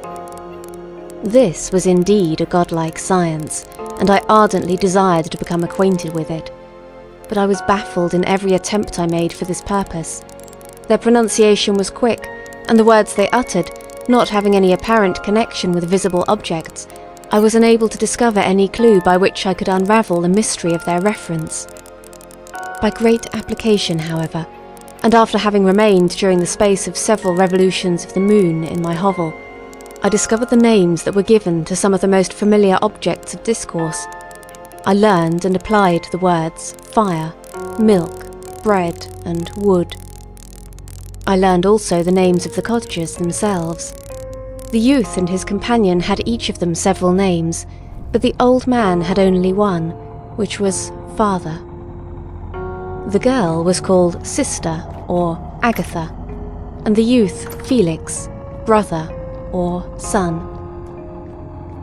This was indeed a godlike science, and I ardently desired to become acquainted with it. But I was baffled in every attempt I made for this purpose. Their pronunciation was quick, and the words they uttered, not having any apparent connection with visible objects, I was unable to discover any clue by which I could unravel the mystery of their reference. By great application, however, and after having remained during the space of several revolutions of the moon in my hovel, I discovered the names that were given to some of the most familiar objects of discourse. I learned and applied the words fire, milk, bread, and wood. I learned also the names of the cottagers themselves. The youth and his companion had each of them several names, but the old man had only one, which was Father. The girl was called Sister, or Agatha, and the youth Felix, Brother, or Son.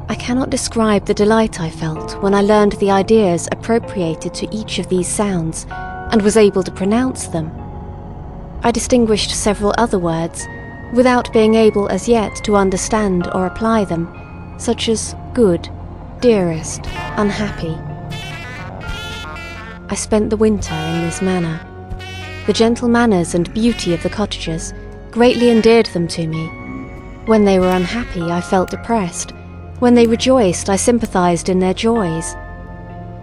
I cannot describe the delight I felt when I learned the ideas appropriated to each of these sounds, and was able to pronounce them. I distinguished several other words, without being able as yet to understand or apply them, such as good, dearest, unhappy. I spent the winter in this manner. The gentle manners and beauty of the cottagers greatly endeared them to me. When they were unhappy, I felt depressed. When they rejoiced, I sympathized in their joys.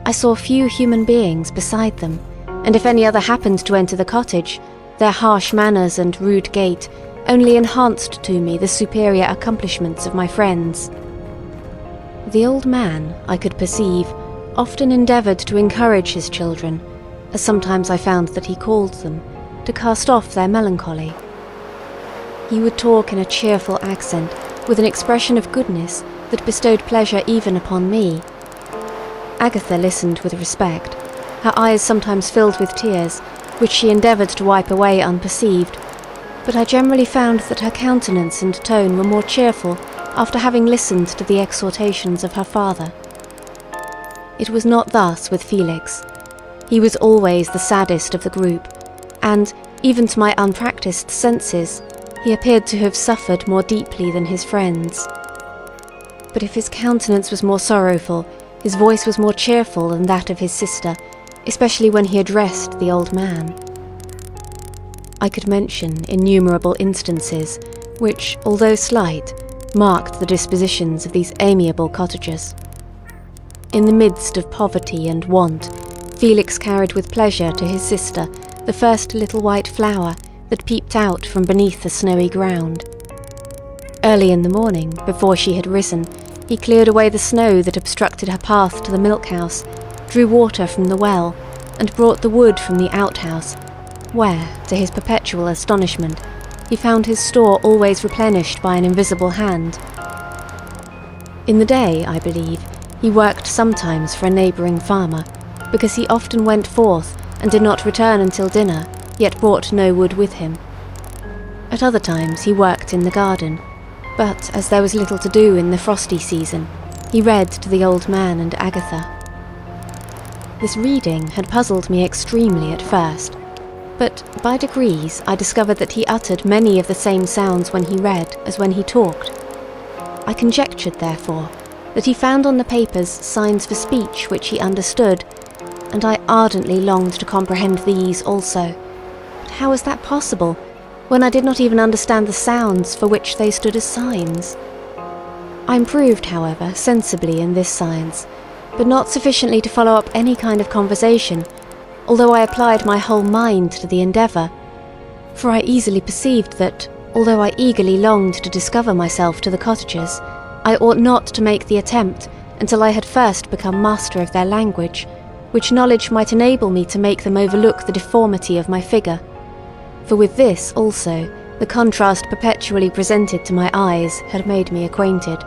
I saw few human beings beside them, and if any other happened to enter the cottage, their harsh manners and rude gait only enhanced to me the superior accomplishments of my friends. The old man, I could perceive, often endeavoured to encourage his children, as sometimes I found that he called them, to cast off their melancholy. He would talk in a cheerful accent, with an expression of goodness that bestowed pleasure even upon me. Agatha listened with respect, her eyes sometimes filled with tears, which she endeavoured to wipe away unperceived, but I generally found that her countenance and tone were more cheerful after having listened to the exhortations of her father. It was not thus with Felix. He was always the saddest of the group, and, even to my unpractised senses, he appeared to have suffered more deeply than his friends. But if his countenance was more sorrowful, his voice was more cheerful than that of his sister, especially when he addressed the old man. I could mention innumerable instances which, although slight, marked the dispositions of these amiable cottagers. In the midst of poverty and want, Felix carried with pleasure to his sister the first little white flower that peeped out from beneath the snowy ground. Early in the morning, before she had risen, he cleared away the snow that obstructed her path to the milk-house, drew water from the well, and brought the wood from the outhouse, where, to his perpetual astonishment, he found his store always replenished by an invisible hand. In the day, I believe, he worked sometimes for a neighbouring farmer, because he often went forth and did not return until dinner, yet brought no wood with him. At other times he worked in the garden, but as there was little to do in the frosty season, he read to the old man and Agatha. This reading had puzzled me extremely at first, but by degrees I discovered that he uttered many of the same sounds when he read as when he talked. I conjectured, therefore, that he found on the papers signs for speech which he understood, and I ardently longed to comprehend these also. But how was that possible, when I did not even understand the sounds for which they stood as signs? I improved, however, sensibly in this science, but not sufficiently to follow up any kind of conversation, although I applied my whole mind to the endeavour, for I easily perceived that, although I eagerly longed to discover myself to the cottagers, I ought not to make the attempt until I had first become master of their language, which knowledge might enable me to make them overlook the deformity of my figure. For with this also, the contrast perpetually presented to my eyes had made me acquainted.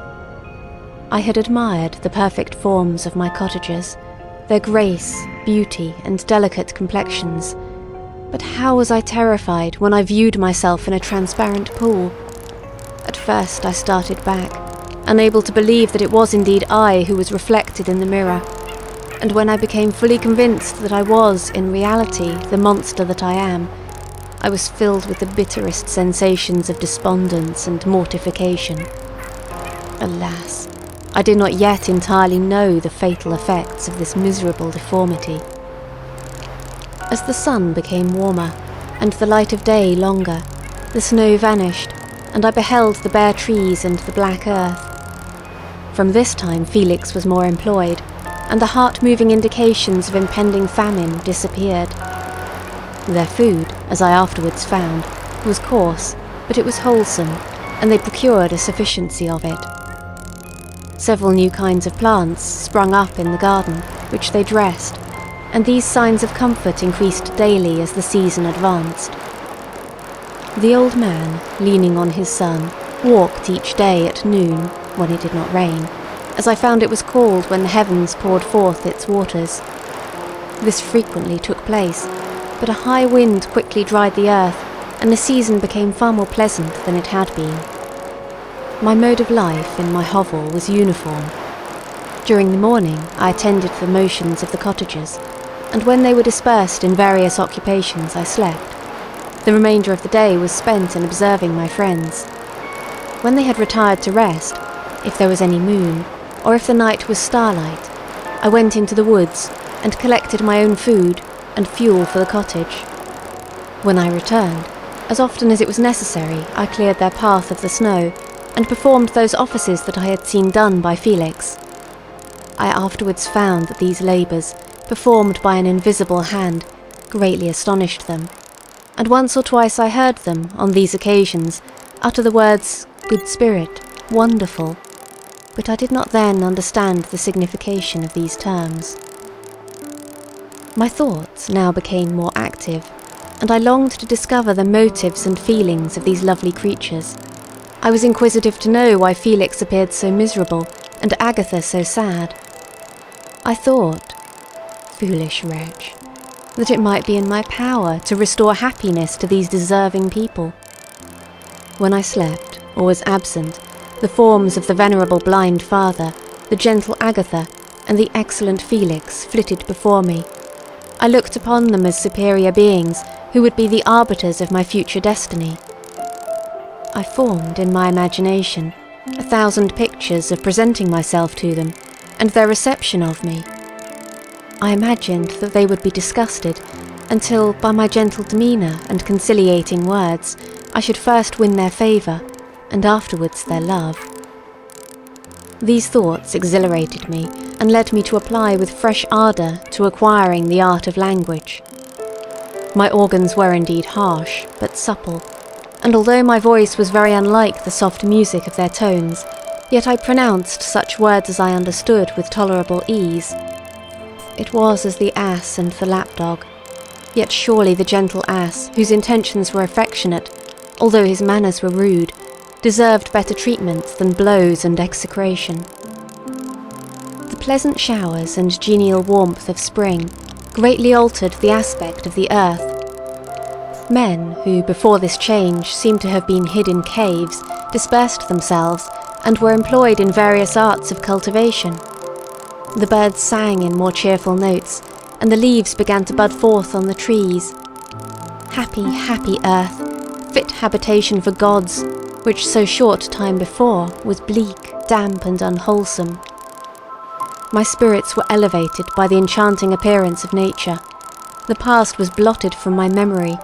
I had admired the perfect forms of my cottagers, their grace, beauty, and delicate complexions, but how was I terrified when I viewed myself in a transparent pool. At first I started back, unable to believe that it was indeed I who was reflected in the mirror, and when I became fully convinced that I was, in reality, the monster that I am, I was filled with the bitterest sensations of despondence and mortification. Alas, I did not yet entirely know the fatal effects of this miserable deformity. As the sun became warmer, and the light of day longer, the snow vanished, and I beheld the bare trees and the black earth. From this time Felix was more employed, and the heart-moving indications of impending famine disappeared. Their food, as I afterwards found, was coarse, but it was wholesome, and they procured a sufficiency of it. Several new kinds of plants sprung up in the garden, which they dressed, and these signs of comfort increased daily as the season advanced. The old man, leaning on his son, walked each day at noon, when it did not rain, as I found it was called when the heavens poured forth its waters. This frequently took place, but a high wind quickly dried the earth, and the season became far more pleasant than it had been. My mode of life in my hovel was uniform. During the morning I attended to the motions of the cottagers, and when they were dispersed in various occupations I slept. The remainder of the day was spent in observing my friends. When they had retired to rest, if there was any moon, or if the night was starlight, I went into the woods and collected my own food and fuel for the cottage. When I returned, as often as it was necessary, I cleared their path of the snow and performed those offices that I had seen done by Felix. I afterwards found that these labours, performed by an invisible hand, greatly astonished them, and once or twice I heard them, on these occasions, utter the words, "good spirit," "wonderful," but I did not then understand the signification of these terms. My thoughts now became more active, and I longed to discover the motives and feelings of these lovely creatures. I was inquisitive to know why Felix appeared so miserable, and Agatha so sad. I thought, foolish wretch, that it might be in my power to restore happiness to these deserving people. When I slept, or was absent, the forms of the venerable blind father, the gentle Agatha, and the excellent Felix flitted before me. I looked upon them as superior beings who would be the arbiters of my future destiny. I formed in my imagination 1,000 pictures of presenting myself to them, and their reception of me. I imagined that they would be disgusted, until, by my gentle demeanour and conciliating words, I should first win their favour, and afterwards their love. These thoughts exhilarated me, and led me to apply with fresh ardour to acquiring the art of language. My organs were indeed harsh, but supple, and although my voice was very unlike the soft music of their tones, yet I pronounced such words as I understood with tolerable ease. It was as the ass and the lapdog, yet surely the gentle ass, whose intentions were affectionate, although his manners were rude, deserved better treatment than blows and execration. The pleasant showers and genial warmth of spring greatly altered the aspect of the earth. Men who, before this change, seemed to have been hid in caves, dispersed themselves, and were employed in various arts of cultivation. The birds sang in more cheerful notes, and the leaves began to bud forth on the trees. Happy, happy earth, fit habitation for gods, which so short time before was bleak, damp and unwholesome. My spirits were elevated by the enchanting appearance of nature. The past was blotted from my memory,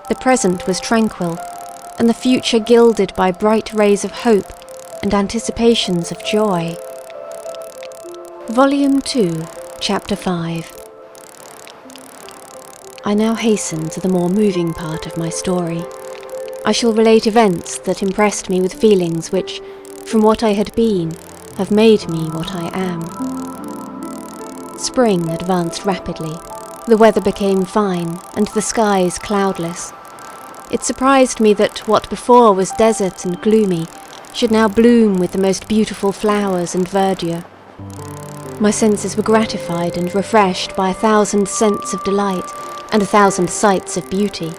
the present was tranquil, and the future gilded by bright rays of hope and anticipations of joy. Vol.2 Ch.5. I now hasten to the more moving part of my story. I shall relate events that impressed me with feelings which, from what I had been, have made me what I am. Spring advanced rapidly, the weather became fine, and the skies cloudless. It surprised me that what before was desert and gloomy should now bloom with the most beautiful flowers and verdure. My senses were gratified and refreshed by 1,000 scents of delight and 1,000 sights of beauty.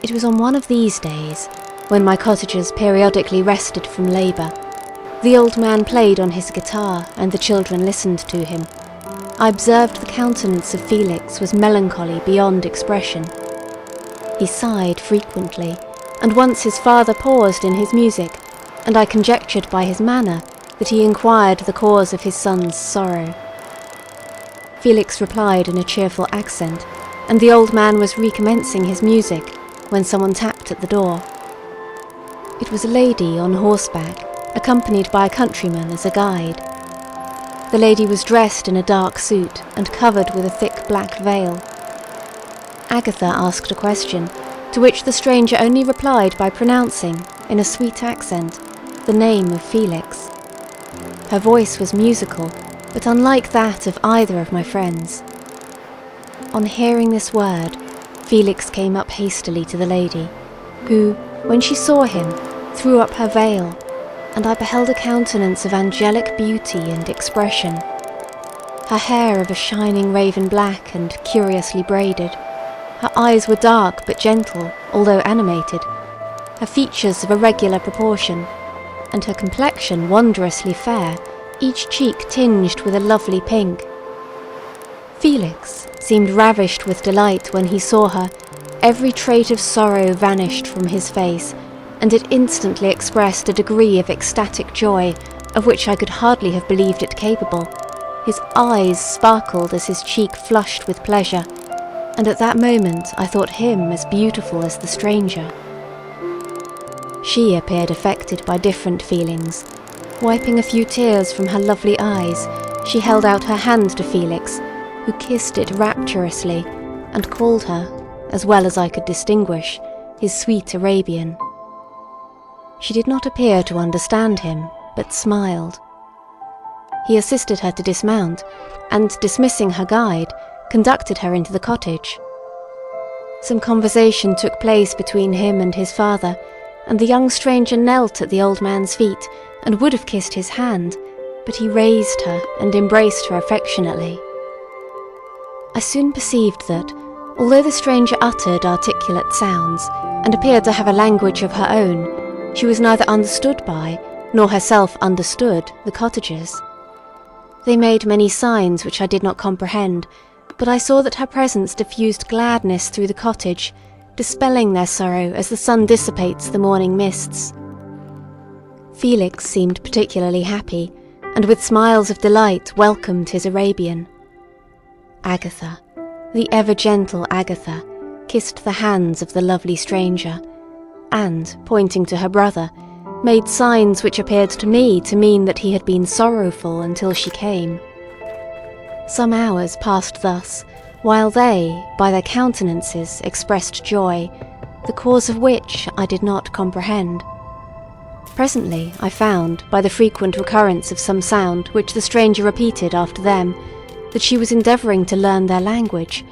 It was on one of these days, when my cottagers periodically rested from labour. The old man played on his guitar, and the children listened to him. I observed the countenance of Felix was melancholy beyond expression. He sighed frequently, and once his father paused in his music, and I conjectured by his manner that he inquired the cause of his son's sorrow. Felix replied in a cheerful accent, and the old man was recommencing his music when someone tapped at the door. It was a lady on horseback, accompanied by a countryman as a guide. The lady was dressed in a dark suit and covered with a thick black veil. Agatha asked a question, to which the stranger only replied by pronouncing, in a sweet accent, the name of Felix. Her voice was musical, but unlike that of either of my friends. On hearing this word, Felix came up hastily to the lady, who, when she saw him, threw up her veil, and I beheld a countenance of angelic beauty and expression. Her hair of a shining raven black and curiously braided. Her eyes were dark but gentle, although animated. Her features of irregular proportion, and her complexion wondrously fair, each cheek tinged with a lovely pink. Felix seemed ravished with delight when he saw her. Every trait of sorrow vanished from his face, and it instantly expressed a degree of ecstatic joy of which I could hardly have believed it capable. His eyes sparkled as his cheek flushed with pleasure, and at that moment I thought him as beautiful as the stranger. She appeared affected by different feelings. Wiping a few tears from her lovely eyes, she held out her hand to Felix, who kissed it rapturously, and called her, as well as I could distinguish, his sweet Arabian. She did not appear to understand him, but smiled. He assisted her to dismount, and dismissing her guide, conducted her into the cottage. Some conversation took place between him and his father, and the young stranger knelt at the old man's feet and would have kissed his hand, but he raised her and embraced her affectionately. I soon perceived that, although the stranger uttered articulate sounds and appeared to have a language of her own, she was neither understood by, nor herself understood, the cottagers. They made many signs which I did not comprehend, but I saw that her presence diffused gladness through the cottage, dispelling their sorrow as the sun dissipates the morning mists. Felix seemed particularly happy, and with smiles of delight welcomed his Arabian. Agatha, the ever-gentle Agatha, kissed the hands of the lovely stranger, and, pointing to her brother, made signs which appeared to me to mean that he had been sorrowful until she came. Some hours passed thus, while they, by their countenances, expressed joy, the cause of which I did not comprehend. Presently I found, by the frequent recurrence of some sound which the stranger repeated after them, that she was endeavouring to learn their language,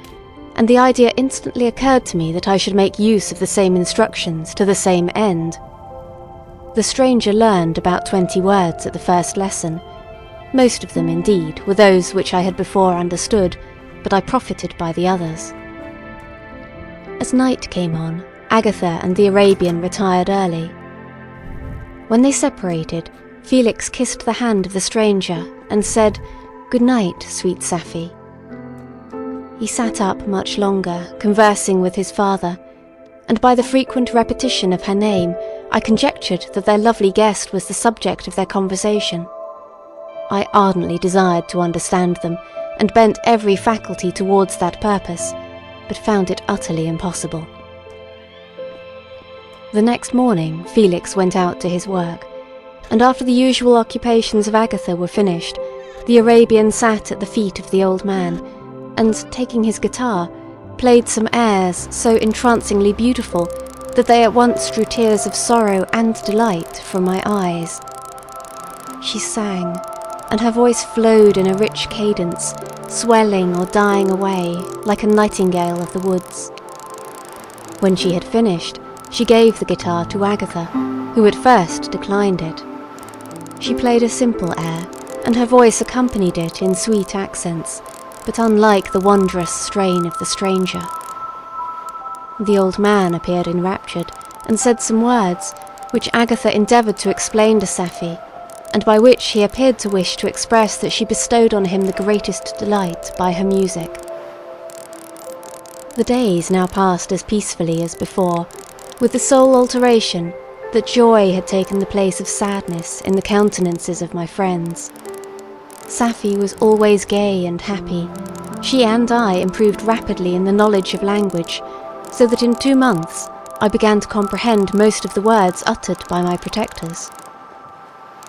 and the idea instantly occurred to me that I should make use of the same instructions to the same end. The stranger learned about 20 words at the first lesson. Most of them, indeed, were those which I had before understood, but I profited by the others. As night came on, Agatha and the Arabian retired early. When they separated, Felix kissed the hand of the stranger and said, "Good night, sweet Safie." He sat up much longer, conversing with his father, and by the frequent repetition of her name, I conjectured that their lovely guest was the subject of their conversation. I ardently desired to understand them, and bent every faculty towards that purpose, but found it utterly impossible. The next morning Felix went out to his work, and after the usual occupations of Agatha were finished, the Arabian sat at the feet of the old man, and, taking his guitar, played some airs so entrancingly beautiful that they at once drew tears of sorrow and delight from my eyes. She sang, and her voice flowed in a rich cadence, swelling or dying away like a nightingale of the woods. When she had finished, she gave the guitar to Agatha, who at first declined it. She played a simple air, and her voice accompanied it in sweet accents, but unlike the wondrous strain of the stranger. The old man appeared enraptured, and said some words, which Agatha endeavoured to explain to Safie, and by which he appeared to wish to express that she bestowed on him the greatest delight by her music. The days now passed as peacefully as before, with the sole alteration that joy had taken the place of sadness in the countenances of my friends. Safie was always gay and happy. She and I improved rapidly in the knowledge of language, so that in 2 months I began to comprehend most of the words uttered by my protectors.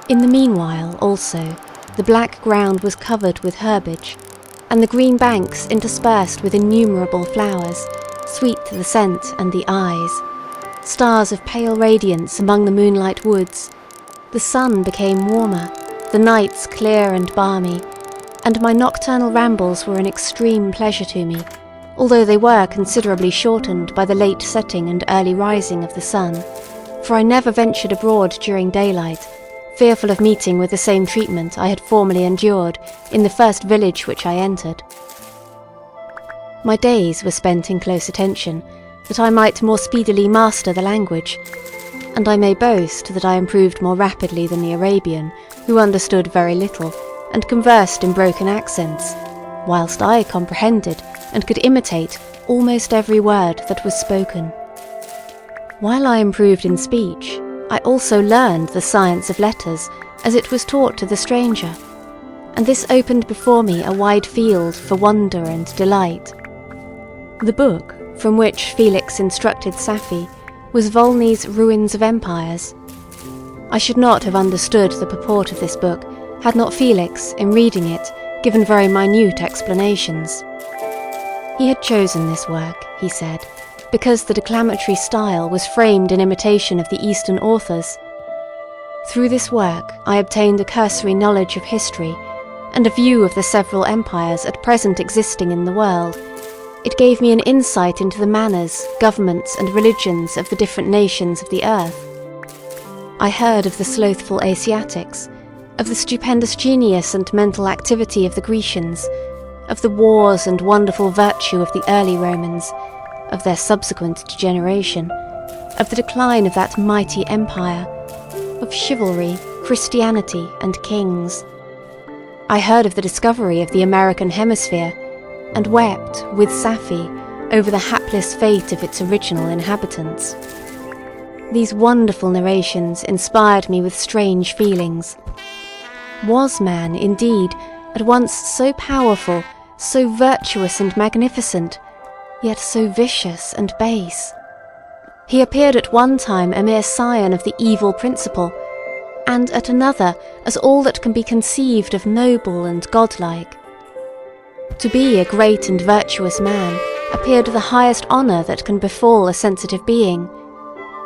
In the meanwhile, also, the black ground was covered with herbage, and the green banks interspersed with innumerable flowers, sweet to the scent and the eyes, stars of pale radiance among the moonlight woods. The sun became warmer, the nights clear and balmy, and my nocturnal rambles were an extreme pleasure to me, although they were considerably shortened by the late setting and early rising of the sun, for I never ventured abroad during daylight, fearful of meeting with the same treatment I had formerly endured in the first village which I entered. My days were spent in close attention, that I might more speedily master the language, and I may boast that I improved more rapidly than the Arabian, who understood very little, and conversed in broken accents, whilst I comprehended and could imitate almost every word that was spoken. While I improved in speech, I also learned the science of letters as it was taught to the stranger, and this opened before me a wide field for wonder and delight. The book from which Felix instructed Safie was Volney's Ruins of Empires. I should not have understood the purport of this book had not Felix, in reading it, given very minute explanations. He had chosen this work, he said, because the declamatory style was framed in imitation of the Eastern authors. Through this work I obtained a cursory knowledge of history and a view of the several empires at present existing in the world. It gave me an insight into the manners, governments and religions of the different nations of the earth. I heard of the slothful Asiatics, of the stupendous genius and mental activity of the Grecians, of the wars and wonderful virtue of the early Romans, of their subsequent degeneration, of the decline of that mighty empire, of chivalry, Christianity, and kings. I heard of the discovery of the American hemisphere, and wept, with Safie, over the hapless fate of its original inhabitants. These wonderful narrations inspired me with strange feelings. Was man, indeed, at once so powerful, so virtuous and magnificent, yet so vicious and base? He appeared at one time a mere scion of the evil principle, and at another as all that can be conceived of noble and godlike. To be a great and virtuous man appeared the highest honour that can befall a sensitive being.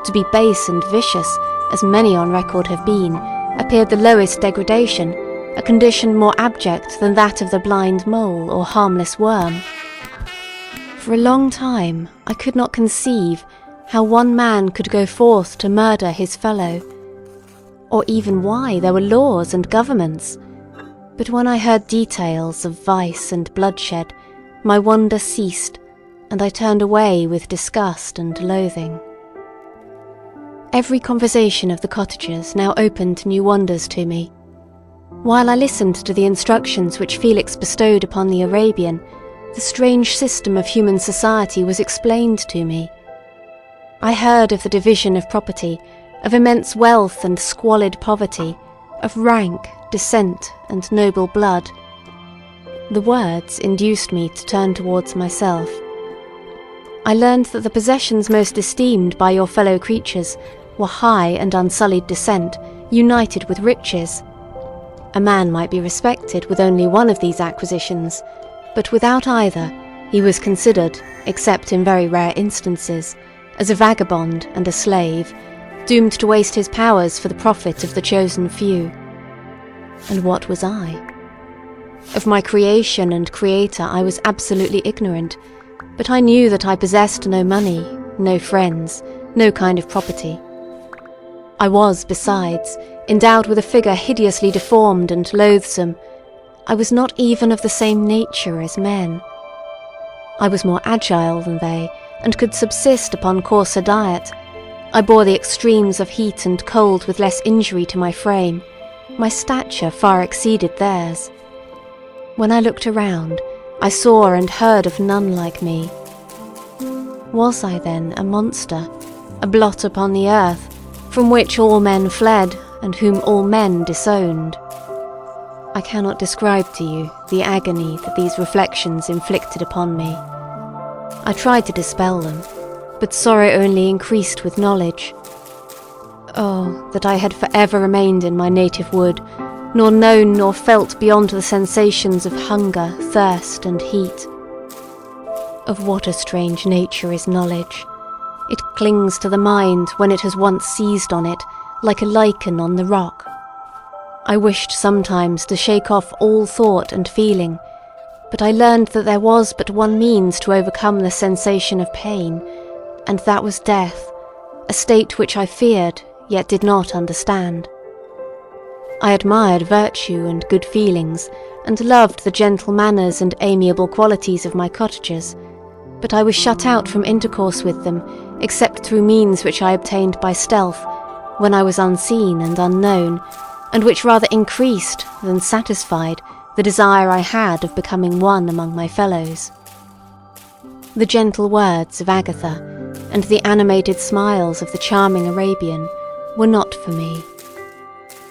To be base and vicious, as many on record have been, appeared the lowest degradation, a condition more abject than that of the blind mole or harmless worm. For a long time I could not conceive how one man could go forth to murder his fellow, or even why there were laws and governments. But when I heard details of vice and bloodshed, my wonder ceased, and I turned away with disgust and loathing. Every conversation of the cottagers now opened new wonders to me. While I listened to the instructions which Felix bestowed upon the Arabian, The strange system of human society was explained to me. I heard of the division of property, of immense wealth and squalid poverty, of rank, descent, and noble blood. The words induced me to turn towards myself. I learned that the possessions most esteemed by your fellow creatures were high and unsullied descent, united with riches. A man might be respected with only one of these acquisitions, but without either, he was considered, except in very rare instances, as a vagabond and a slave, doomed to waste his powers for the profit of the chosen few. And what was I? Of my creation and creator I was absolutely ignorant, but I knew that I possessed no money, no friends, no kind of property. I was, besides, endowed with a figure hideously deformed and loathsome. I was not even of the same nature as men. I was more agile than they, and could subsist upon coarser diet. I bore the extremes of heat and cold with less injury to my frame. My stature far exceeded theirs. When I looked around, I saw and heard of none like me. Was I then a monster, a blot upon the earth, from which all men fled, and whom all men disowned? I cannot describe to you the agony that these reflections inflicted upon me. I tried to dispel them, but sorrow only increased with knowledge. Oh, that I had forever remained in my native wood, nor known nor felt beyond the sensations of hunger, thirst, and heat. Of what a strange nature is knowledge! It clings to the mind when it has once seized on it, like a lichen on the rock. I wished sometimes to shake off all thought and feeling, but I learned that there was but one means to overcome the sensation of pain, and that was death, a state which I feared, yet did not understand. I admired virtue and good feelings, and loved the gentle manners and amiable qualities of my cottagers, but I was shut out from intercourse with them, except through means which I obtained by stealth, when I was unseen and unknown, and which rather increased than satisfied the desire I had of becoming one among my fellows. The gentle words of Agatha, and the animated smiles of the charming Arabian, were not for me.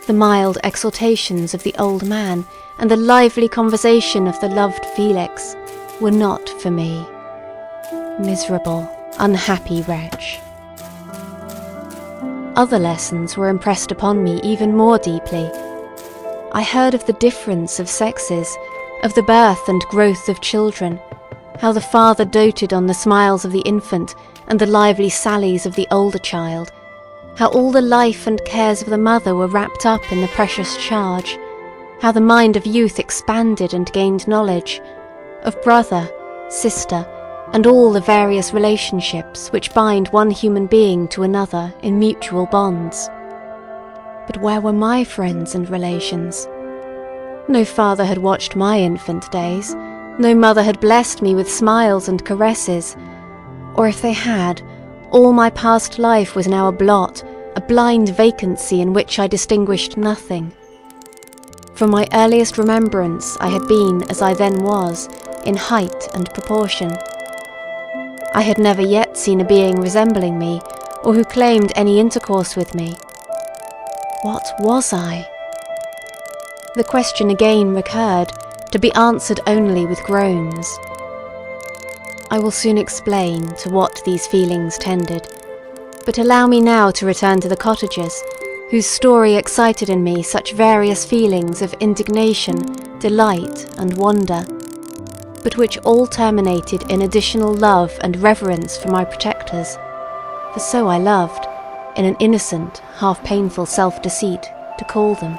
The mild exhortations of the old man, and the lively conversation of the loved Felix, were not for me. Miserable, unhappy wretch. Other lessons were impressed upon me even more deeply. I heard of the difference of sexes, of the birth and growth of children, how the father doted on the smiles of the infant and the lively sallies of the older child, how all the life and cares of the mother were wrapped up in the precious charge, how the mind of youth expanded and gained knowledge, of brother, sister, and all the various relationships which bind one human being to another in mutual bonds. But where were my friends and relations? No father had watched my infant days, no mother had blessed me with smiles and caresses, or if they had, all my past life was now a blot, a blind vacancy in which I distinguished nothing. From my earliest remembrance I had been as I then was, in height and proportion. I had never yet seen a being resembling me, or who claimed any intercourse with me. What was I? The question again recurred, to be answered only with groans. I will soon explain to what these feelings tended, but allow me now to return to the cottagers, whose story excited in me such various feelings of indignation, delight, and wonder, but which all terminated in additional love and reverence for my protectors, for so I loved, in an innocent, half-painful self-deceit, to call them.